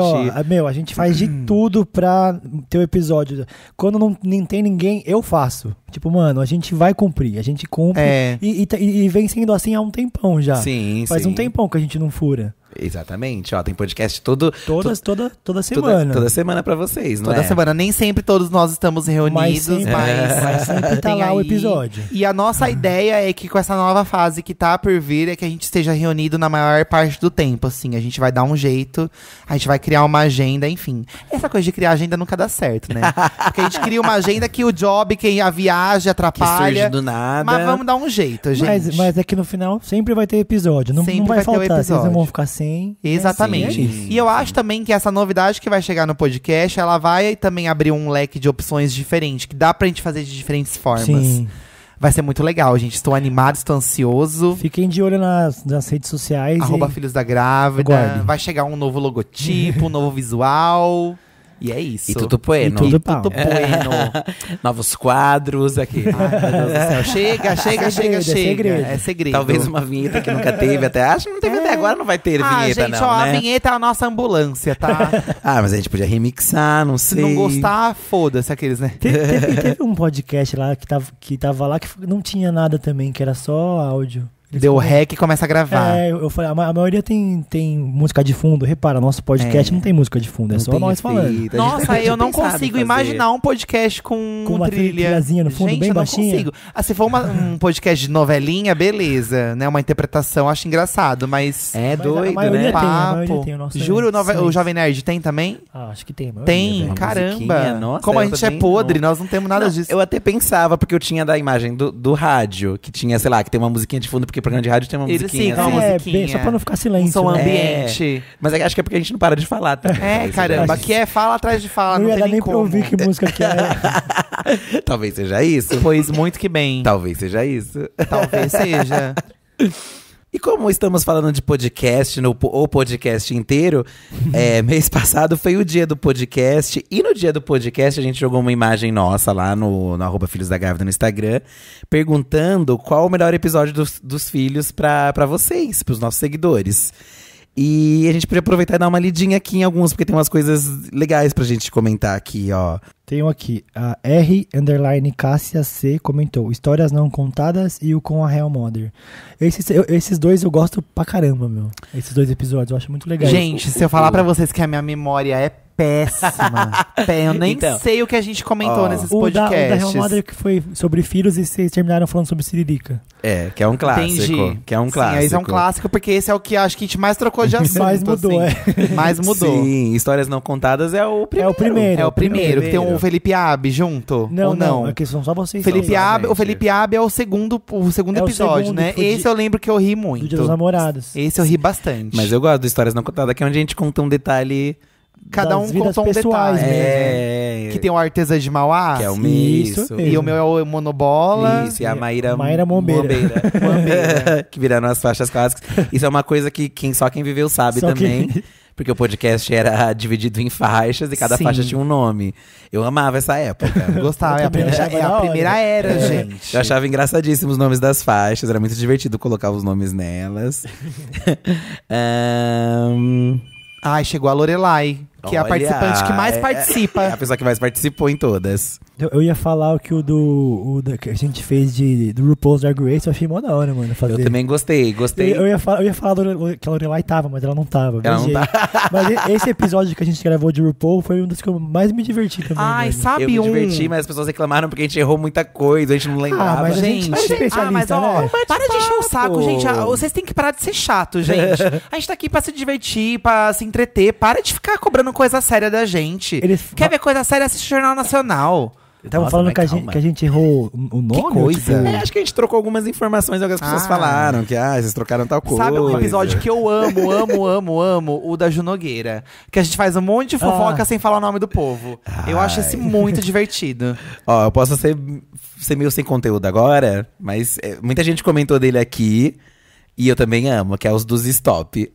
a gente faz de tudo pra ter o episódio. Quando não nem tem ninguém, eu faço. Tipo, mano, a gente vai cumprir, a gente cumpre. É. E vem sendo assim há um tempão já. Sim, Faz um tempão que a gente não fura. Exatamente, ó, tem podcast Toda semana. toda semana pra vocês, não Toda é? semana. Nem sempre todos nós estamos reunidos, Mas sempre tá tem lá o aí. episódio. E a nossa ideia é que com essa nova fase que tá por vir, é que a gente esteja reunido na maior parte do tempo, assim. A gente vai dar um jeito, a gente vai criar uma agenda, enfim. Essa coisa de criar agenda nunca dá certo, né? Porque a gente cria uma agenda que o job, que a viagem Que atrapalha. surge do nada. Mas vamos dar um jeito, gente. Mas é que no final sempre vai ter episódio. Não Sempre vai vai ter o faltar, vocês não episódio. vão ficar sem. Exatamente. É isso. E eu acho também que essa novidade que vai chegar no podcast, ela vai também abrir um leque de opções diferentes, que dá pra gente fazer de diferentes formas. Sim. Vai ser muito legal, gente. Estou animado, estou ansioso. Fiquem de olho nas redes sociais. Arroba Filhos da Grávida. Aguarde. Vai chegar um novo logotipo, um novo visual. E é isso. E tudo bueno. E tudo E pau. tudo bueno. Novos quadros aqui. Ai, meu Deus do céu. Chega, chega, chega, segredo, é chega. segredo. É segredo. Talvez uma vinheta que nunca teve até. Acho que não teve até agora, não vai ter vinheta, gente, não, ó, né? a vinheta é a nossa ambulância, tá? Ah, mas a gente podia remixar, não Se sei. não gostar, foda-se aqueles, né? Teve um podcast lá que tava lá que não tinha nada também, que era só áudio. Eles Deu falaram- rec e começa a gravar. É, eu falei, a maioria tem música de fundo. Repara, nosso podcast não tem música de fundo, é Não só tem nós falando. efeito. A gente Nossa, tinha eu não pensado em consigo fazer. imaginar um podcast com uma trilha. trilhazinha no fundo, Gente, bem eu não baixinha. consigo. Ah, se for um podcast de novelinha, beleza, né? Uma interpretação, acho engraçado, mas É Mas a doido, maioria né? tem, a maioria papo. tem o nosso Juro, o silêncio. Jovem Nerd tem também? Ah, acho que tem. a maioria, Tem, velho. caramba. musiquinha, nossa, Como a eu gente é também podre, não. nós não temos nada Não, disso. eu até pensava, porque eu tinha da imagem do rádio, que tinha, sei lá, que tem uma musiquinha de fundo, porque programa de rádio tem uma Eles musiquinha. sim, assim. uma É, musiquinha. só pra não ficar Um silêncio. som né? ambiente. Mas acho que é porque a gente não para de falar. Tá? É, caramba, aqui é fala atrás de fala, Não não ia tem dar nem nem pra como. ouvir que música que é. Talvez seja isso. Pois muito que bem. Talvez seja isso. Talvez seja. E como estamos falando de podcast, o podcast inteiro, mês passado foi o dia do podcast. E no dia do podcast a gente jogou uma imagem nossa lá no arroba Filhos da Grávida no Instagram, perguntando qual o melhor episódio dos filhos pra vocês, pros nossos seguidores. E a gente podia aproveitar e dar uma lidinha aqui em alguns, porque tem umas coisas legais pra gente comentar aqui, ó. Tem um aqui, a R_Cássia C comentou: Histórias não contadas e o com a Real Mother. Esses dois eu gosto pra caramba, meu. Esses dois episódios eu acho muito legal. Gente, se eu falar pra vocês que a minha memória é péssima, eu nem Então, sei o que a gente comentou ó, nesses o da podcasts. Real Mother que foi sobre filhos e vocês terminaram falando sobre Siririca. Que é um clássico. Entendi. Que é um clássico. Sim, esse é um clássico, porque esse é o que acho que a gente mais trocou de assunto. Mais mudou, assim. Mais mudou. Sim, Histórias Não Contadas é o primeiro. É o primeiro. É o primeiro, que tem o Felipe Abe junto? Não, ou não? Aqui são só vocês. Felipe só, Abe, o gente. Felipe Abe é o segundo É o episódio, segundo, né? que foi Esse eu lembro que eu ri do muito. Dia dos Namorados. Esse eu ri bastante. Mas eu gosto do Histórias Não Contadas, que é onde a gente conta um detalhe. Cada das um vidas contou um pessoais detalhe. mesmo. Que tem o Artesã de Mauá. Que é o Isso Isso. mesmo. E o meu é o Monobola. Isso, e a Maíra Mombeira. que viraram as faixas clássicas. Isso é uma coisa que só quem viveu sabe Só também. quem- Porque o podcast era dividido em faixas e cada Sim. faixa tinha um nome. Eu amava essa época. Gostava, é a também primeira, achava é a da hora. primeira era, gente. Eu achava engraçadíssimo os nomes das faixas. Era muito divertido colocar os nomes nelas. Ai, chegou a Lorelai, que é a Olha, participante que mais É a participa. pessoa que mais participou em todas. Eu ia falar o que que a gente fez do RuPaul's Drag Race, eu achei mó da hora, mano, fazer. Eu também gostei. Eu ia falar que a Lorelai tava, mas ela não tava. Ela não viajei. Mas esse episódio que a gente gravou de RuPaul foi um dos que eu mais me diverti também. Ai, mano. sabe Eu me um... diverti, mas as pessoas reclamaram porque a gente errou muita coisa, a gente não lembrava. mas a gente é especialista, mas ó, né? para de encher o saco, papo. gente. Vocês têm que parar de ser chato, gente. A gente tá aqui pra se divertir, pra se entreter. Para de ficar cobrando coisa séria da gente. Quer ver coisa séria? Assiste o Jornal Nacional. Estavam Nossa, falando mas que calma. que a gente errou o nome? Que coisa. Tipo, Acho que a gente trocou algumas informações, algumas pessoas Ah. falaram que vocês trocaram tal coisa. Sabe um episódio que eu amo? O da Ju Nogueira. Que a gente faz um monte de fofoca sem falar o nome do povo. Eu acho esse muito divertido. Ó, eu posso ser meio sem conteúdo agora, mas muita gente comentou dele aqui. E eu também amo, que é os dos stop.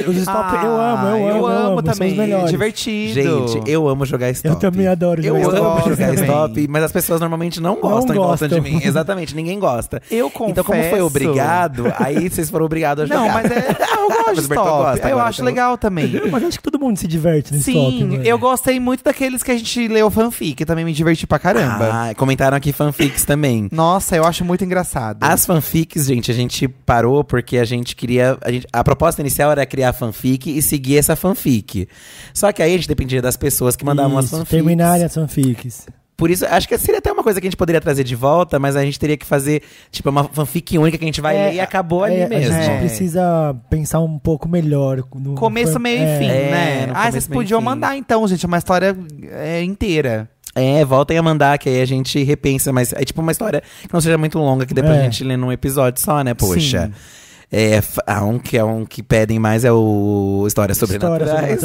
Os stop eu amo também. São os melhores. Divertido. Gente, eu amo jogar stop. Eu também adoro Eu jogar amo stop. jogar também. stop, mas as pessoas normalmente não gostam, gostam de mim. Exatamente, ninguém gosta. Eu confesso. Então, como foi obrigado, aí vocês foram obrigados a jogar. Não, mas eu gosto de Mas o Bertão stop. gosta Eu agora, acho então. legal também. Mas acho que todo mundo se diverte no stop. Sim, mano. eu gostei muito daqueles que a gente leu fanfic. Também me diverti pra caramba. Ah, comentaram aqui fanfics também. Nossa, eu acho muito engraçado. As fanfics, gente, a gente parou porque a gente queria. A proposta inicial era criar fanfic e seguir essa fanfic. Só que aí a gente dependia das pessoas que mandavam as Isso, fanfics. terminarem as fanfics. Por isso, acho que seria até uma coisa que a gente poderia trazer de volta, mas a gente teria que fazer, tipo, uma fanfic única que a gente vai ler e acabou ali mesmo. A gente precisa pensar um pouco melhor. No Começo, meio e fim, né? no Ah, começo, vocês meio e podiam fim. mandar então, gente, uma história inteira. Voltem a mandar, que aí a gente repensa, mas é tipo uma história que não seja muito longa, que dê pra gente ler num episódio só, né? Poxa. Sim. Um que pedem mais é o Histórias Sobrenaturais.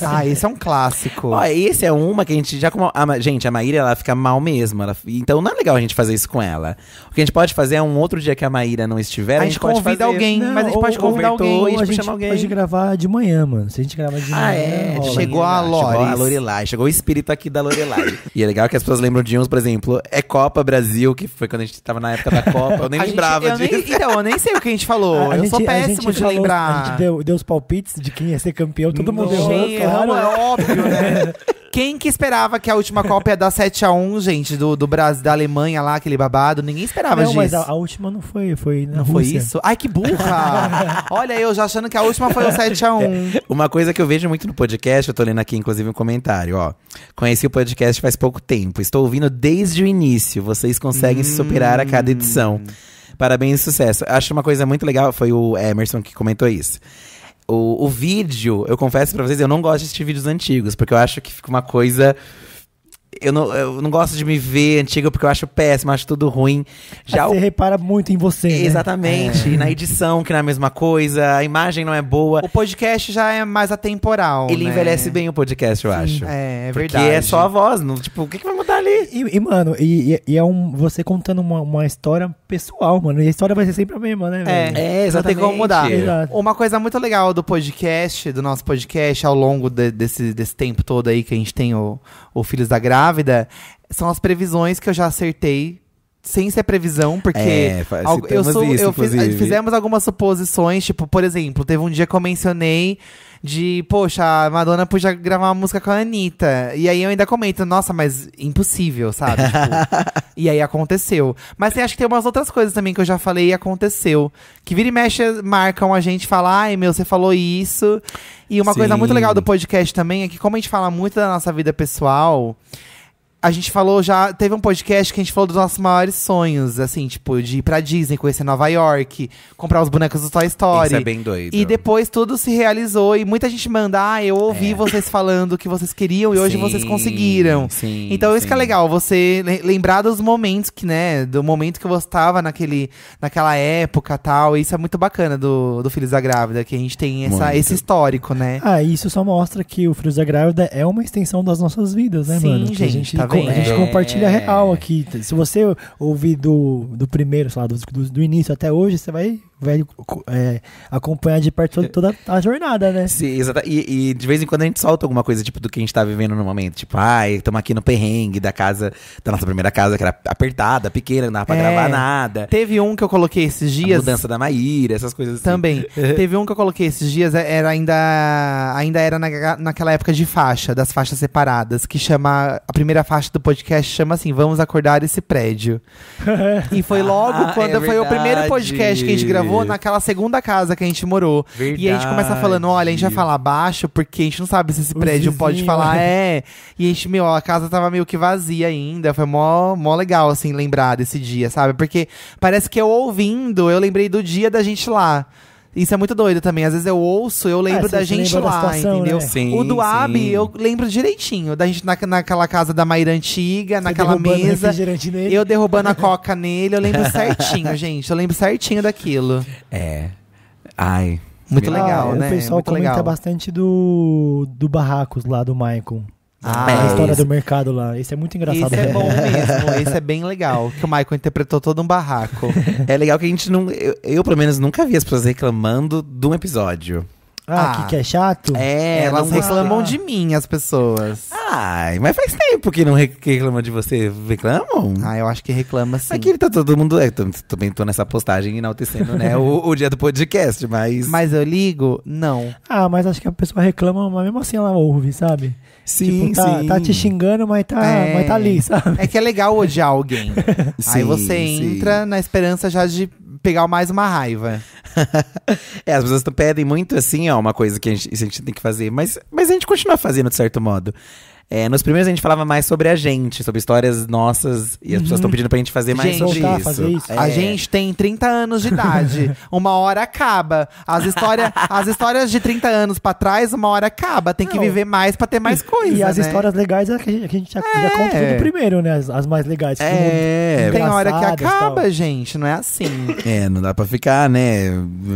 Ah, esse é um clássico. Ó, esse é uma que a gente já... Gente, a Maíra, ela fica mal mesmo. Então não é legal a gente fazer isso com ela. O que a gente pode fazer é um outro dia que a Maíra não estiver, a gente pode convida fazer. alguém, mas a gente pode convidar alguém. Ou a tipo, gente chama alguém. pode gravar de manhã, mano. Se a gente gravar de manhã, rola. Chegou a Lores. Chegou a Lorelai. Chegou o espírito aqui da Lorelai. E é legal que as pessoas lembram de uns, por exemplo, é Copa Brasil, que foi quando a gente tava na época da Copa. Eu nem lembrava disso. Então, eu nem sei o que a gente falou. Eu sou péssimo de lembrar. A gente deu os palpites de quem ia ser campeão. Todo mundo errou, Gente, claro. é óbvio, né? Quem que esperava que a última Copa ia dar 7-1, gente, do Brasil, da Alemanha lá, aquele babado? Ninguém esperava Não, disso. mas a última não foi. Foi na Não foi Rússia. isso? Ai, que burra! Olha, eu já achando que a última foi o 7-1. Uma coisa que eu vejo muito no podcast, eu tô lendo aqui inclusive um comentário, ó. Conheci o podcast faz pouco tempo, estou ouvindo desde o início, vocês conseguem se superar a cada edição. Parabéns e sucesso. Acho uma coisa muito legal, foi o Emerson que comentou isso. O vídeo, eu confesso pra vocês, eu não gosto de assistir vídeos antigos, porque eu acho que fica uma coisa... Eu não gosto de me ver antigo porque eu acho péssimo, acho tudo ruim. Já Você repara muito em você, né? Exatamente. E na edição, que não é a mesma coisa, a imagem não é boa. O podcast já é mais atemporal, Ele né? envelhece bem o podcast, eu acho. É Porque verdade. é só a voz, não, tipo, o que vai mudar ali? Mano, é você contando uma história pessoal, mano. E a história vai ser sempre a mesma, né, velho? É, Não exatamente. tem como mudar. Exato. Uma coisa muito legal do podcast, do nosso podcast, ao longo desse tempo todo aí que a gente tem o Filhos da Grávida, são as previsões que eu já acertei. Sem ser previsão, porque fizemos algumas suposições, tipo, por exemplo, teve um dia que eu mencionei poxa, a Madonna podia gravar uma música com a Anitta. E aí eu ainda comento, nossa, mas impossível, sabe? Tipo, e aí aconteceu. Mas acho que tem umas outras coisas também que eu já falei e aconteceu. Que vira e mexe, marcam a gente, falam, ai meu, você falou isso. E uma coisa muito legal do podcast também é que como a gente fala muito da nossa vida pessoal... A gente falou teve um podcast que a gente falou dos nossos maiores sonhos, assim, tipo, de ir pra Disney, conhecer Nova York, comprar os bonecos do Toy Story. Isso é bem doido. E depois tudo se realizou e muita gente manda, eu ouvi vocês falando o que vocês queriam e hoje vocês conseguiram. Sim, então isso que é legal, você lembrar dos momentos que, né, do momento que você tava naquela época e tal. E isso é muito bacana do Filhos da Grávida, que a gente tem esse histórico, né? Isso só mostra que o Filhos da Grávida é uma extensão das nossas vidas, né, Sim, mano? gente, Que a gente, tá vendo? a gente compartilha real aqui. Se você ouvir do primeiro, sei lá, do início até hoje, você vai acompanhar de perto toda a jornada, né? Sim, exato. E de vez em quando a gente solta alguma coisa, tipo, do que a gente tá vivendo no momento. Tipo, estamos aqui no perrengue da nossa primeira casa, que era apertada, pequena, não dava pra gravar nada. Teve um que eu coloquei esses dias. A mudança da Maíra, essas coisas assim. Também. Teve um que eu coloquei esses dias, ainda era naquela época de faixa, das faixas separadas, que chama. A primeira faixa do podcast chama assim: Vamos Acordar Esse Prédio. E foi logo quando foi o primeiro podcast que a gente gravou naquela segunda casa que a gente morou. Verdade. E a gente começa falando, olha, a gente vai falar baixo, porque a gente não sabe se esse prédio pode falar, E a gente, a casa tava meio que vazia ainda. Foi mó legal, assim, lembrar desse dia, sabe? Porque parece que eu lembrei do dia da gente lá. Isso é muito doido também. Às vezes eu ouço, eu lembro da gente lá, situação, entendeu? Né? Sim, o do Abi, eu lembro direitinho. Da gente naquela casa da Maíra antiga, naquela mesa. Eu derrubando a coca nele. Eu lembro certinho, gente. Eu lembro certinho daquilo. Muito legal, né? O pessoal muito comenta legal. bastante do Barracos lá, do Michael. A história do mercado lá. Esse é muito engraçado. Esse é bom mesmo, esse é bem legal. Que o Michael interpretou todo um barraco. É legal que a gente não. Eu, pelo menos, nunca vi as pessoas reclamando de um episódio. Que é chato? Elas reclamam de mim, as pessoas. Ai, mas faz tempo que não reclamam de você. Reclamam? Eu acho que reclama sim. Aqui tá todo mundo. Também tô nessa postagem enaltecendo, né? o dia do podcast, mas. Mas eu ligo? Não. Mas acho que a pessoa reclama, mas mesmo assim ela ouve, sabe? Sim, tipo, sim. Tá te xingando, mas tá ali, sabe? É que é legal odiar alguém. Aí você entra na esperança já de pegar mais uma raiva. As pessoas pedem muito assim, uma coisa que a gente tem que fazer. Mas a gente continua fazendo de certo modo. Nos primeiros a gente falava mais sobre a gente, sobre histórias nossas. E as pessoas estão pedindo pra gente fazer mais sobre isso. Fazer isso. A gente tem 30 anos de idade. Uma hora acaba. As histórias de 30 anos pra trás, uma hora acaba. Tem que viver mais pra ter mais coisa. E as né? histórias legais é que a gente já conta tudo primeiro, né? As mais legais. Tem hora que acaba, tal. gente. Não é assim. Não dá pra ficar, né?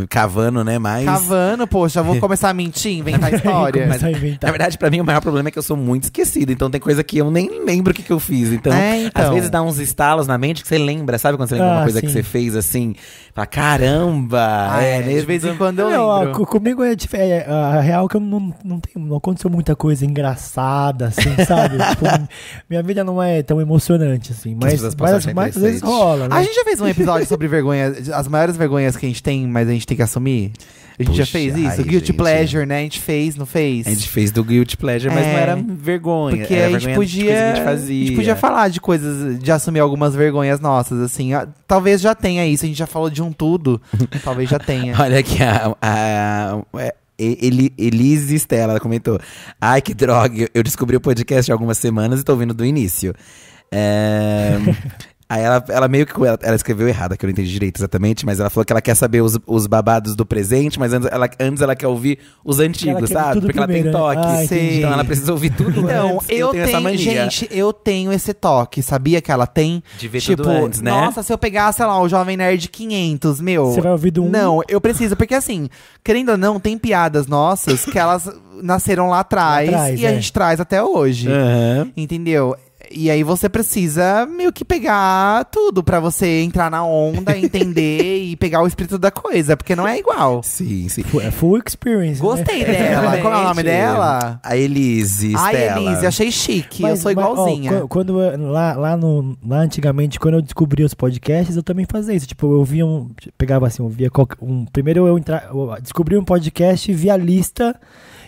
Cavando, né? Mais. Cavando, poxa, vou começar a mentir, inventar história. Mas, na verdade, pra mim, o maior problema é que eu sou muito esquecido. Então tem coisa que eu nem lembro o que eu fiz. Então, às vezes dá uns estalos na mente que você lembra. Sabe quando você lembra uma coisa que você fez assim? Fala, caramba! De vez em quando eu lembro. Comigo a real que eu não aconteceu muita coisa engraçada, assim, sabe? Tipo, minha vida não é tão emocionante, assim. Mas às vezes rola, né? A gente já fez um episódio sobre vergonha, as maiores vergonhas que a gente tem, mas a gente tem que assumir? A gente já fez isso? Guilty Pleasure, né? A gente fez, não fez? A gente fez do Guilty Pleasure, mas não era vergonha. Porque era a gente podia falar de coisas, de assumir algumas vergonhas nossas, assim. Talvez já tenha isso, a gente já falou de um tudo. Talvez já tenha. Olha aqui, Elise Stella, ela comentou: ai, que droga, eu descobri o podcast há algumas semanas e tô ouvindo do início. Aí ela meio que ela escreveu errado, que eu não entendi direito exatamente, mas ela falou que ela quer saber os babados do presente, mas antes ela quer ouvir os antigos, sabe? Porque primeiro, ela tem toque. Então ela precisa ouvir tudo então, antes. Eu tenho essa mania. Gente, eu tenho esse toque, sabia que ela tem? De ver tudo antes, né? Nossa, se eu pegar, sei lá, o Jovem Nerd 500, Você vai ouvir do 1? Não, eu preciso, porque assim, querendo ou não, tem piadas nossas que elas nasceram lá atrás e a gente traz até hoje. Entendeu? E aí você precisa meio que pegar tudo pra você entrar na onda, entender e pegar o espírito da coisa, porque não é igual. Sim. É full experience. Gostei dela. Qual é o nome dela? A Elise Stella. Elise, achei chique. Eu sou igualzinha. Quando lá antigamente, quando eu descobri os podcasts, eu também fazia isso. Tipo, eu via pegava assim, primeiro eu descobri um podcast e via a lista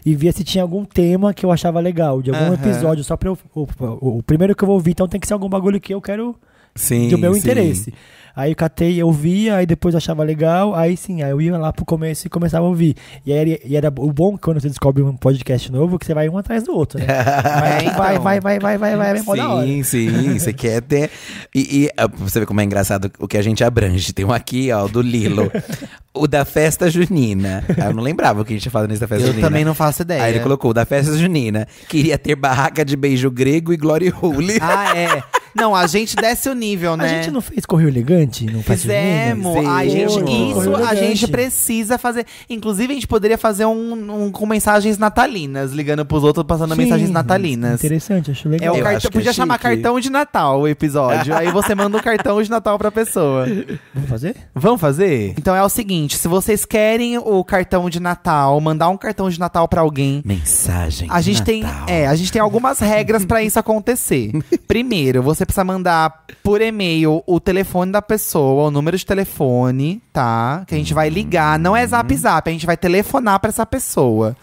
e via se tinha algum tema que eu achava legal, de algum episódio, só pra o primeiro que eu vou ouvir, então tem que ser algum bagulho que eu quero do meu interesse. Aí eu catei, eu via, aí depois eu achava legal, aí eu ia lá pro começo e começava a ouvir. E era o bom quando você descobre um podcast novo, que você vai um atrás do outro, né? Vai, mó da hora. Sim, você quer ter... E você vê como é engraçado o que a gente abrange. Tem um aqui, ó, do Lilo. O da festa junina. Eu não lembrava o que a gente ia falar nesse da festa junina. Eu também não faço ideia. Aí ele colocou o da festa junina. Queria ter barraca de beijo grego e glory hole. Não, a gente desce o nível, né? A gente não fez Correio Elegante? Não fizemos. A gente precisa fazer. Inclusive, a gente poderia fazer um com mensagens natalinas, ligando pros outros, passando mensagens natalinas. Interessante, acho legal. Podia chamar cartão de Natal o episódio. Aí você manda um cartão de Natal pra pessoa. Vamos fazer? Vamos fazer? Então é o seguinte, se vocês querem o cartão de Natal, mandar um cartão de Natal pra alguém. Mensagem a gente tem algumas regras pra isso acontecer. Primeiro, você precisa mandar por e-mail o telefone da pessoa, o número de telefone, tá? Que a gente vai ligar. Não é zap, a gente vai telefonar pra essa pessoa.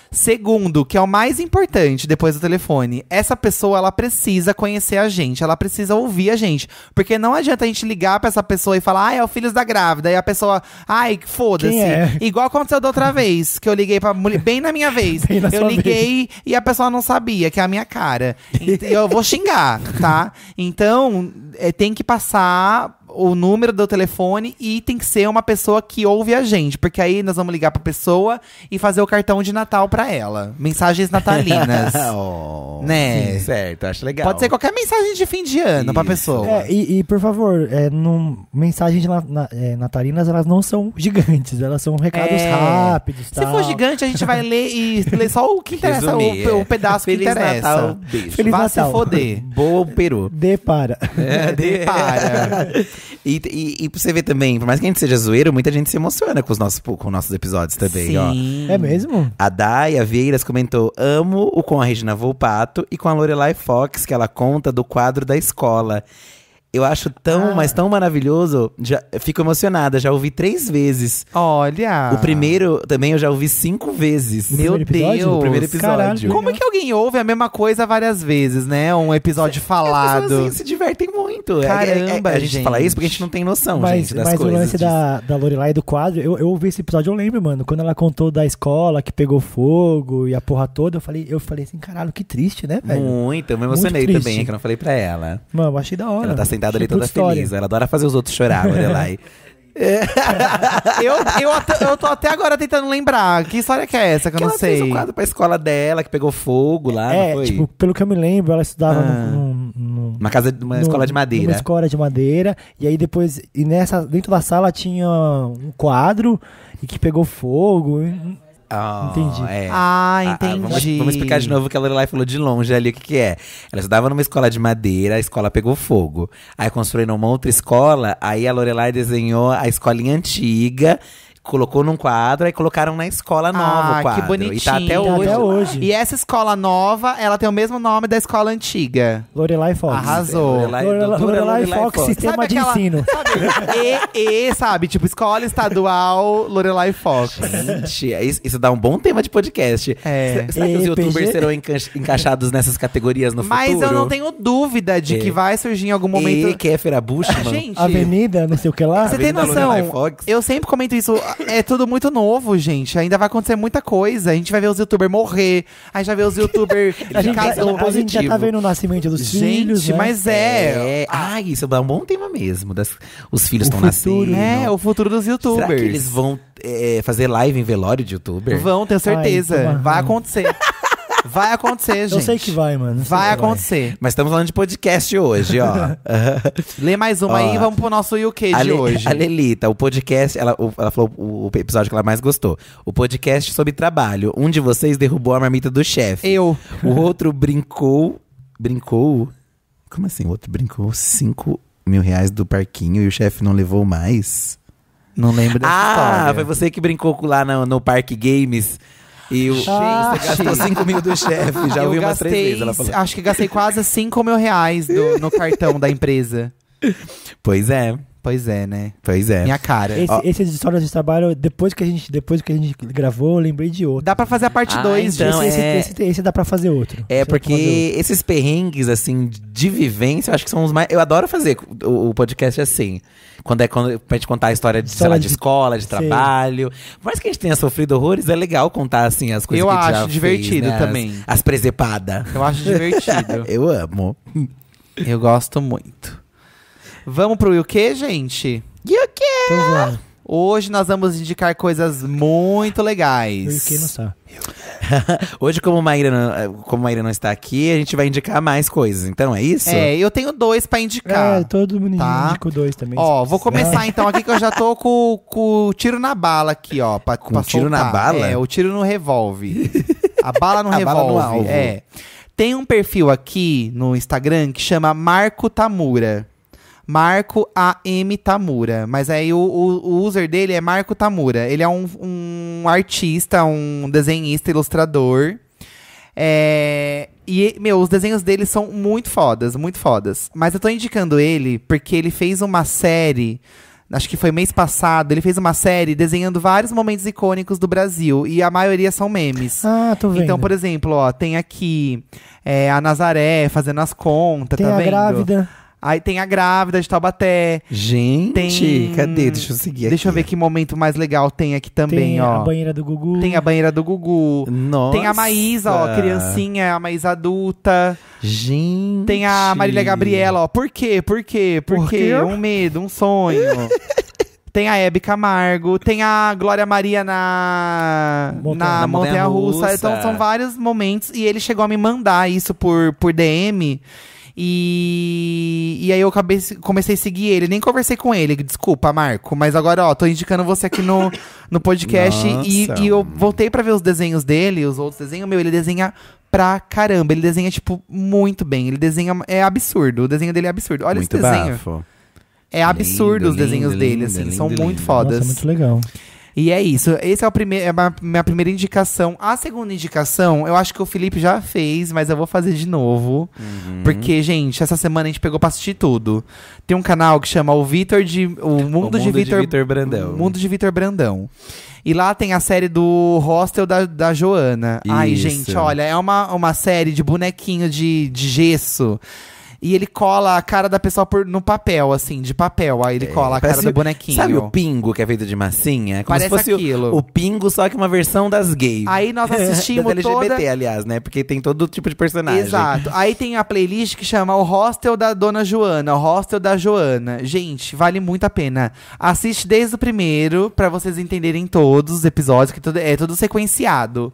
Segundo, que é o mais importante depois do telefone, essa pessoa, ela precisa conhecer a gente, ela precisa ouvir a gente. Porque não adianta a gente ligar pra essa pessoa e falar, é o Filhos da Grávida. E a pessoa, foda-se. Igual aconteceu da outra vez, que eu liguei pra mulher, bem na minha vez. Eu liguei e a pessoa não sabia, que é a minha cara. E eu vou xingar, tá? Então, tem que passar o número do telefone e tem que ser uma pessoa que ouve a gente. Porque aí nós vamos ligar pra pessoa e fazer o cartão de Natal pra ela. Mensagens natalinas. Oh, Né? sim, certo, acho legal. Pode ser qualquer mensagem de fim de ano pra Isso. pessoa. E por favor, mensagens natalinas, elas não são gigantes, elas são recados rápidos. Se tal. for gigante, a gente vai ler e ler só o que interessa, Resumir, o pedaço Feliz que interessa. Natal, beijo. Feliz Vá Natal. se foder. Boa peru. Para. Para. E pra você ver também, por mais que a gente seja zoeiro, muita gente se emociona com os nossos episódios também, ó. Sim. É mesmo? A Daya Vieiras comentou: amo o com a Regina Volpato e com a Lorelai Fox, que ela conta do quadro da escola. Eu acho mas tão maravilhoso. Eu fico emocionada, já ouvi 3 vezes. Olha. O primeiro também eu já ouvi 5 vezes. Meu primeiro episódio? Deus. O primeiro episódio. Caralho. Como é que alguém ouve a mesma coisa várias vezes, né? Um episódio As falado. pessoas, assim, se divertem muito. Caramba, a gente gente. fala isso porque a gente não tem noção, Mas, gente, das mas o coisas. lance da Lorelai do quadro, eu ouvi esse episódio, eu lembro, mano. Quando ela contou da escola que pegou fogo e a porra toda, eu falei assim, caralho, que triste, né, velho? Muito, eu me emocionei Muito também, triste. que eu não falei pra ela. Mano, eu achei da hora. Ela tá sentada ali Achei toda puta história. feliz. Ela adora fazer os outros chorar, Lorelai. Eu tô até agora tentando lembrar. Que história que é essa que eu Que não ela fez sei? um quadro pra escola dela, que pegou fogo lá, não foi? Tipo, pelo que eu me lembro, ela estudava Uma escola de madeira. Numa escola de madeira. E aí depois, dentro da sala tinha um quadro e que pegou fogo. Entendi. Entendi. Vamos explicar de novo o que a Lorelai falou de longe ali, o que é. Ela estudava numa escola de madeira, a escola pegou fogo. Aí construíram uma outra escola, aí a Lorelai desenhou a escolinha antiga, colocou num quadro, aí colocaram na escola nova o quadro. Que bonitinho. E tá até Tá hoje. até hoje. E essa escola nova, ela tem o mesmo nome da escola antiga. Lorelai Fox. Arrasou. Doutora Lorelai Fox, sistema Sabe de aquela- ensino. Sabe? Tipo, escola estadual Lorelai Fox. Gente, isso dá um bom tema de podcast. É. Será que os EPG? youtubers serão encaixados nessas categorias no Mas futuro? eu não tenho dúvida de que vai surgir em algum momento. Kéfera Bushman. Gente, Avenida, não sei o que lá. você tem Avenida noção? Lorelai Fox. Eu sempre comento isso. É tudo muito novo, gente. Ainda vai acontecer muita coisa. A gente vai ver os youtubers morrer. A gente vai ver os youtubers A gente, ficar- a gente já tá vendo o nascimento dos filhos, Gente, né? mas Isso dá um bom tema mesmo. Os filhos O estão futuro. nascendo. o futuro dos youtubers. Será que eles vão fazer live em velório de youtuber? Vão, tenho certeza. Ai, toma- Vai acontecer. Vai acontecer, gente. Eu sei que vai, mano. Vai acontecer. Mas estamos falando de podcast hoje, ó. Lê mais uma Ó, aí e vamos pro nosso UK de hoje. A Lelita, o podcast, ela falou o episódio que ela mais gostou. O podcast sobre trabalho. Um de vocês derrubou a marmita do chefe. Eu. O outro brincou. Brincou? Como assim? O outro brincou 5 mil reais do parquinho e o chefe não levou mais? Não lembro dessa história. Foi você que brincou lá no Parque Games. E o Gente. você gastou 5 mil do chefe. Já Eu ouvi umas 3 gastei, vezes. Ela falou. acho que gastei quase 5 mil reais no cartão da empresa. Pois é, Pois é, né? pois é. Minha cara. Essas histórias de trabalho, depois que a gente gravou, eu lembrei de outro. Dá pra fazer a parte 2 então, disso. Esse dá pra fazer outro. É, Esse dá pra fazer porque esses perrengues, assim, de vivência, eu acho que são os mais. Eu adoro fazer o podcast assim. Quando pra gente contar a história de, sei lá, de escola, de Sei. trabalho. Por mais que a gente tenha sofrido horrores, é legal contar, assim, as coisas Eu que a gente já acho divertido fez, né? também. As presepadas. Eu acho divertido. Eu amo. Eu gosto muito. Vamos pro UK, gente? Então vamos. Hoje nós vamos indicar coisas muito legais. Eu que não sabe. Hoje, como a Maíra não está aqui, a gente vai indicar mais coisas. Então, é isso? É, eu tenho 2 pra indicar. Todo mundo Tá. indica o 2 também. Ó, vou começar então aqui que eu já tô com o tiro na bala aqui, ó. Pra o tiro na soltar. bala? É, o tiro no revólver. A bala no A bala no revólver. alvo. É. Tem um perfil aqui no Instagram que chama Marco Tamura. Marco AM Tamura. Mas aí o user dele é Marco Tamura. Ele é um artista, um desenhista, ilustrador. Os desenhos dele são muito fodas, muito fodas. Mas eu tô indicando ele porque ele fez uma série, acho que foi mês passado, ele fez uma série desenhando vários momentos icônicos do Brasil. E a maioria são memes. Tô vendo. Então, por exemplo, ó, tem aqui a Nazaré fazendo as contas, Tem tá a vendo? grávida. Aí tem a grávida de Taubaté. Gente, cadê? Deixa eu seguir Deixa eu aqui. ver que momento mais legal tem aqui também, Tem ó. a banheira do Gugu. Tem a banheira do Gugu. Nossa. Tem a Maísa, ó, criancinha, a Maísa adulta. Gente. Tem a Marília Gabriela, ó. Por quê? Por quê? Por quê? Um medo, um sonho. Tem a Hebe Camargo, tem a Glória Maria na Montanha-Russa. Então são vários momentos. E ele chegou a me mandar isso por DM. E aí eu comecei a seguir ele. Nem conversei com ele, desculpa, Marco. Mas agora, ó, tô indicando você aqui no podcast. E eu voltei pra ver os desenhos dele, os outros desenhos. Ele desenha pra caramba. Ele desenha, tipo, muito bem. Ele desenha... É absurdo. O desenho dele é absurdo. Olha muito esse desenho. bafo. É absurdo Lindo, os desenhos lindo, dele, lindo, assim. lindo, São lindo. muito fodas. Nossa, muito legal. E é isso. Esse é a minha primeira indicação. A segunda indicação, eu acho que o Felipe já fez, mas eu vou fazer de novo. Porque, gente, essa semana a gente pegou pra assistir tudo. Tem um canal que chama O Mundo de Vitor Brandão. O Mundo de Vitor Brandão. E lá tem a série do Hostel da Joana. Ai, Isso. gente, olha, é uma série de bonequinho de gesso. E ele cola a cara da pessoa no papel, assim, de papel. Aí ele cola a cara do bonequinho. Sabe o Pingo, que é feito de massinha? Como Parece se fosse aquilo. O Pingo, só que uma versão das gays. Aí nós assistimos das LGBT, toda... aliás, né? Porque tem todo tipo de personagem. Exato. Aí tem a playlist que chama O Hostel da Dona Joana, o Hostel da Joana. Gente, vale muito a pena. Assiste desde o primeiro, pra vocês entenderem todos os episódios, que é tudo sequenciado.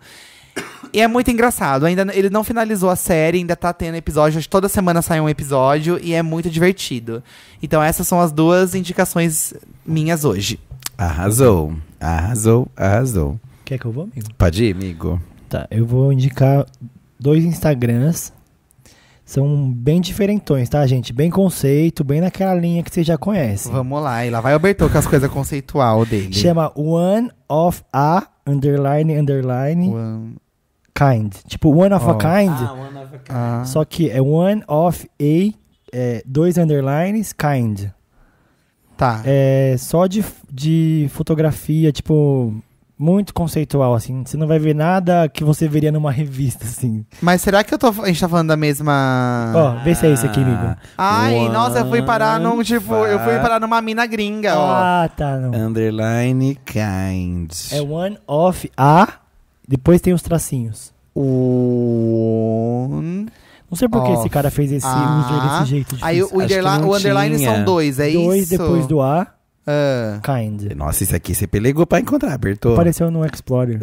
E é muito engraçado. Ele não finalizou a série, ainda tá tendo episódio. Toda semana sai um episódio e é muito divertido. Então essas são as duas indicações minhas hoje. Arrasou. Arrasou, arrasou. Quer que eu vou, amigo? Pode ir, amigo. Tá, eu vou indicar 2 Instagrams. São bem diferentões, tá, gente? Bem conceito, bem naquela linha que vocês já conhecem. Vamos lá. E lá vai o Bertô com as coisas conceitual dele. Chama One of a _ kind. Tipo, one of a kind. Só que é one of a 2 underlines kind. Tá. É só de fotografia, tipo, muito conceitual, assim. Você não vai ver nada que você veria numa revista, assim. Mas será que a gente tá falando da mesma... Ó, vê se é isso aqui, amigo. Ai, nossa, eu fui parar numa mina gringa, ó. Ah, tá, não. Underline kind. É one of a, depois tem os tracinhos. Não sei por que esse cara fez esse user desse jeito difícil. Aí o underline são 2, é 2 isso? depois do A, kind. Nossa, isso aqui você pelegou pra encontrar, Bertô. Apareceu no Explorer.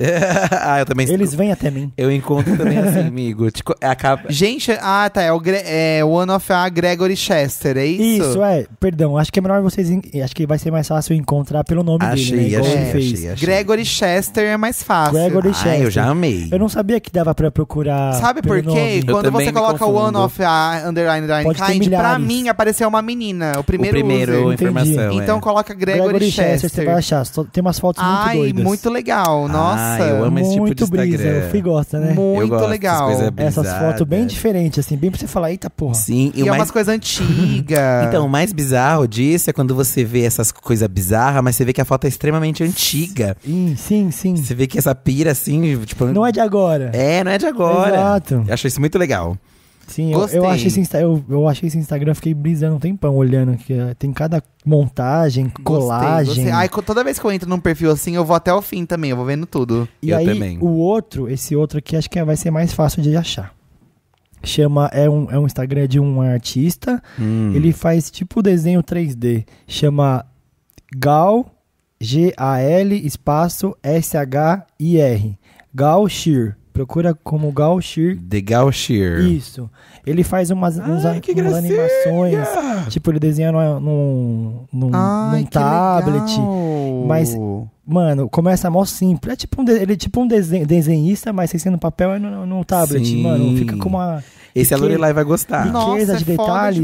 Eu também... Eles vêm até mim. Eu encontro também assim, amigo. É a capa... Gente, tá, é o One of a Gregory Chester, é isso? Isso, perdão, acho que é melhor vocês... Acho que vai ser mais fácil encontrar pelo nome dele, né? Igual ele fez. Gregory Chester é mais fácil. Gregory Chester. eu já amei. Eu não sabia que dava pra procurar. Sabe por quê? Quando você coloca o One of a underline kind, pra mim apareceu uma menina. O primeiro user. informação. Então coloca Gregory Chester. Você vai achar. Tem umas fotos muito doidas. Muito legal. Nossa. Eu amo esse tipo de muito brisa. Instagram. O Fih gosta, né? Muito legal. Essas fotos bem diferentes, assim, bem pra você falar, eita porra. Sim. E é umas coisas antigas. Então, o mais bizarro disso é quando você vê essas coisas bizarras, mas você vê que a foto é extremamente antiga. Sim. Você vê que essa pira, assim, tipo... Não é de agora. Não é de agora. Exato. Eu acho isso muito legal. Sim, eu achei esse Instagram, fiquei brisando um tempão olhando, que tem cada montagem, colagem. Gostei. Toda vez que eu entro num perfil assim, eu vou até o fim também, eu vou vendo tudo. E eu aí, também. esse outro aqui, acho que vai ser mais fácil de achar. É um Instagram de um artista, ele faz tipo desenho 3D, chama Gal, G-A-L, espaço S-H-I-R, Gal Shear. Procura como Gal Shear. The Gal Shear. Isso. Ele faz umas animações. Tipo, ele desenha num tablet. Legal. Mas, mano, começa mó simples. Ele é tipo um desenhista, mas sem ser no papel e no tablet. Sim. Mano, fica com uma... Esse a Lorelai vai gostar. Riqueza de detalhes.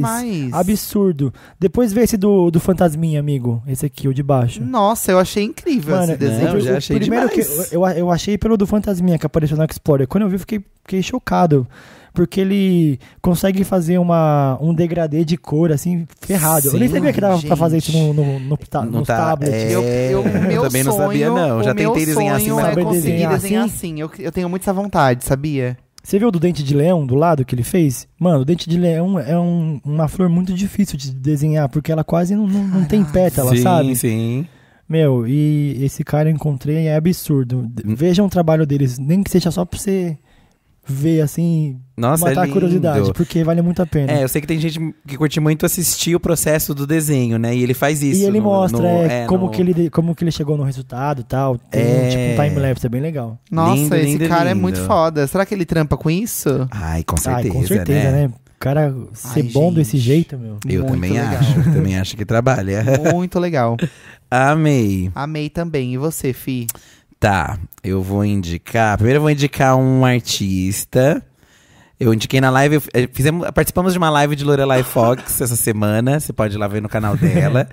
Absurdo. Depois vê esse do Fantasminha, amigo. Esse aqui, o de baixo. Nossa, eu achei incrível esse desenho. Eu já achei primeiro demais. que eu achei pelo do Fantasminha que apareceu no Explorer. Quando eu vi, fiquei chocado. Porque ele consegue fazer um degradê de cor, assim, ferrado. Sim, eu nem sabia que dava pra fazer isso no tablet. Eu também não sabia, não. Já tentei desenhar assim, mas mas eu consegui desenhar desenhar assim. Eu tenho muita vontade, sabia? Você viu o do dente de leão do lado que ele fez? Mano, o dente de leão é uma flor muito difícil de desenhar, porque ela quase não tem pétala, sabe? Sim. Meu, e esse cara eu encontrei é absurdo. Vejam o trabalho deles, nem que seja só pra você ver, assim, Nossa, matar é a lindo. curiosidade, porque vale muito a pena. Eu sei que tem gente que curte muito assistir o processo do desenho, né? E ele faz isso. E ele mostra como, no- que ele chegou no resultado e tal. Tem tipo um time-lapse, é bem legal. Nossa, Lindo, esse lindo, cara é lindo. muito foda. Será que ele trampa com isso? Ai, com certeza, Com certeza, né? O cara ser bom gente. desse jeito, meu. Eu Muito também legal. acho. Eu também acho que trabalha. Muito legal. Amei. Amei também. E você, Fi? Tá, eu vou indicar. Primeiro eu vou indicar um artista. Eu indiquei na live, participamos de uma live de Lorelai Fox essa semana, você pode ir lá ver no canal dela.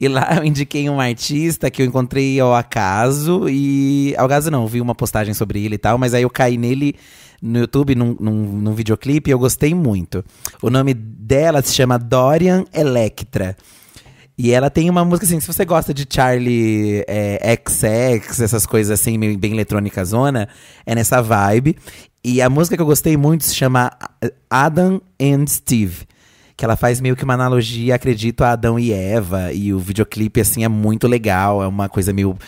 E lá eu indiquei um artista que eu encontrei ao acaso, vi uma postagem sobre ele e tal, mas aí eu caí nele no YouTube, num videoclipe, e eu gostei muito. O nome dela se chama Dorian Electra. E ela tem uma música assim, se você gosta de Charlie XX, essas coisas assim, meio bem eletrônica zona, é nessa vibe. E a música que eu gostei muito se chama Adam and Steve. Que ela faz meio que uma analogia, acredito, a Adão e Eva. E o videoclipe, assim, é muito legal. É uma coisa meio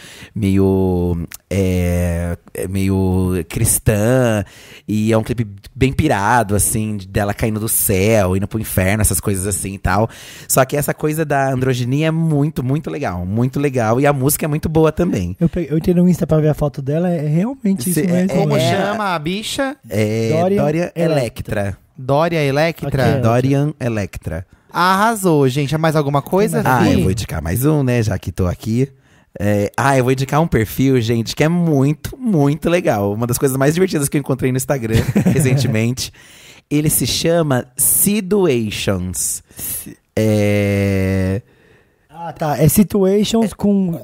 cristã. E é um clipe bem pirado, assim, dela caindo do céu, indo pro inferno, essas coisas assim e tal. Só que essa coisa da androginia é muito, muito legal. Muito legal. E a música é muito boa também. Eu entrei no Insta pra ver a foto dela, é realmente isso mesmo. Como né? chama a bicha? Dorian Electra. Dória Electra? Ok. Dorian Electra. Arrasou, gente. É mais alguma coisa? mais Fi? Eu vou indicar mais um, né? Já que tô aqui. Eu vou indicar um perfil, gente, que é muito, muito legal. Uma das coisas mais divertidas que eu encontrei no Instagram recentemente. Ele se chama Situations. Ah, tá. É Situations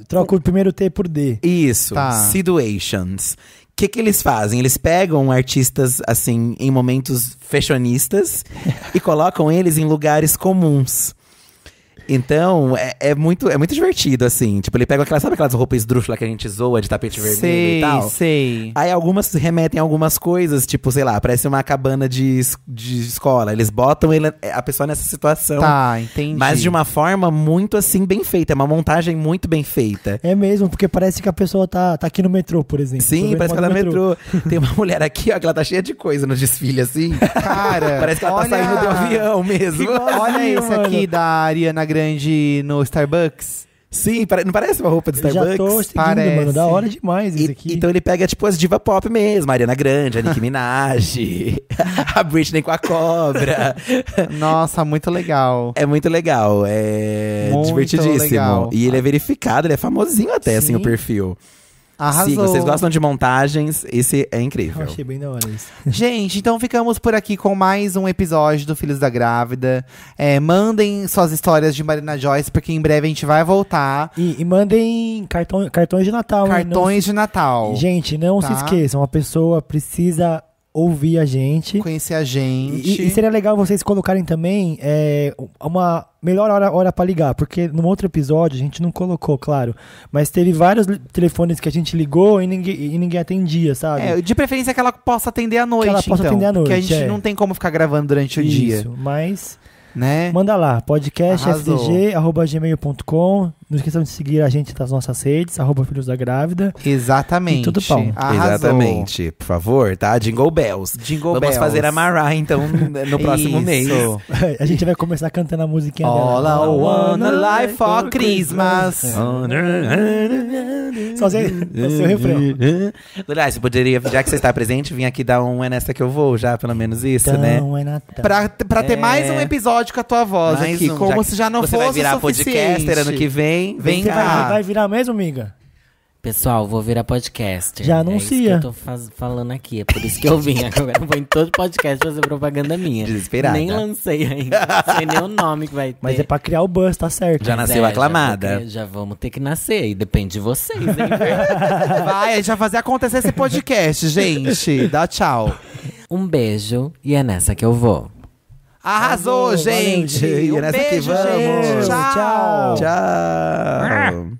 troca o primeiro T por D. Isso, Tá. Situations. O que eles fazem? Eles pegam artistas, assim, em momentos fashionistas e colocam eles em lugares comuns. Então, é muito divertido, assim. Tipo, ele pega sabe aquelas roupas esdrúxulas que a gente zoa de tapete vermelho Sei, e tal? sei. Aí algumas remetem a algumas coisas, tipo, sei lá, parece uma cabana de escola. Eles botam a pessoa nessa situação. Tá, entendi. Mas de uma forma muito, assim, bem feita. É uma montagem muito bem feita. É mesmo, porque parece que a pessoa tá aqui no metrô, por exemplo. Tô Sim, vendo parece que uma ela do tá no metrô. Tem uma mulher aqui, ó, que ela tá cheia de coisa no desfile, assim. Cara, Parece que ela olha- tá saindo do avião mesmo. Olha esse mano. aqui da Ariana Grande no Starbucks. Sim, não parece uma roupa de Eu já Starbucks? tô seguindo, Parece. mano. Da hora demais isso aqui. Então ele pega, tipo, as diva pop mesmo. A Ariana Grande, a Nicki Minaj, a Britney com a cobra. Nossa, muito legal. É muito legal, é Muito divertidíssimo. legal. E ele é verificado, ele é famosinho até, assim, Sim. o perfil. Arrasou. Siga, vocês gostam de montagens, esse é Eu incrível. achei bem da hora isso. Gente, então ficamos por aqui com mais um episódio do Filhos da Grávida. Mandem suas histórias de Marina Joyce, porque em breve a gente vai voltar. E mandem cartões de Natal. hein? Cartões de Natal. Não, gente, não se Tá. esqueçam. A pessoa precisa ouvir a gente. Conhecer a gente. E seria legal vocês colocarem também uma melhor hora pra ligar, porque no outro episódio a gente não colocou, claro, mas teve vários telefones que a gente ligou e ninguém atendia, sabe? De preferência que ela possa atender à noite, ela possa então, atender à porque a noite, gente não tem como ficar gravando durante o dia, Isso, mas né? manda lá, Arrasou. podcastfdg@gmail.com. Não esqueçam de seguir a gente nas nossas redes, @Filhos da Grávida. Exatamente. E tudo pau. Arrasou. Exatamente, por favor, tá? Jingle Bells. Jingle Vamos Bells. fazer a Mariah, então, no próximo Isso. mês. A gente vai começar cantando a musiquinha All dela. I wanna live for Christmas. Só sei o seu refrão. Aliás, você poderia, já que você está presente, vir aqui dar um É Nessa Que Eu Vou, já, pelo menos isso, né? Então é Natal. Pra ter mais um episódio com a tua voz Mais aqui, um, como que se já não você fosse vai virar o suficiente. podcaster ano que vem. Vem Você cá. vai virar mesmo, amiga? Pessoal, vou virar podcaster. Já É anuncia. isso que eu tô falando aqui. É por isso que eu vim. Agora eu vou em todo podcast fazer propaganda minha. Desesperada. Nem lancei ainda. Sei nem o nome que vai ter. Mas é pra criar o buzz, tá certo. Já nasceu aclamada. Já vamos ter que nascer. E depende de vocês, hein? Vai, a gente vai fazer acontecer esse podcast, gente. Dá tchau. Um beijo e é nessa que eu vou. Arrasou, Valeu, gente. E é Um nessa que beijo, vamos. gente. Tchau. Tchau. Tchau.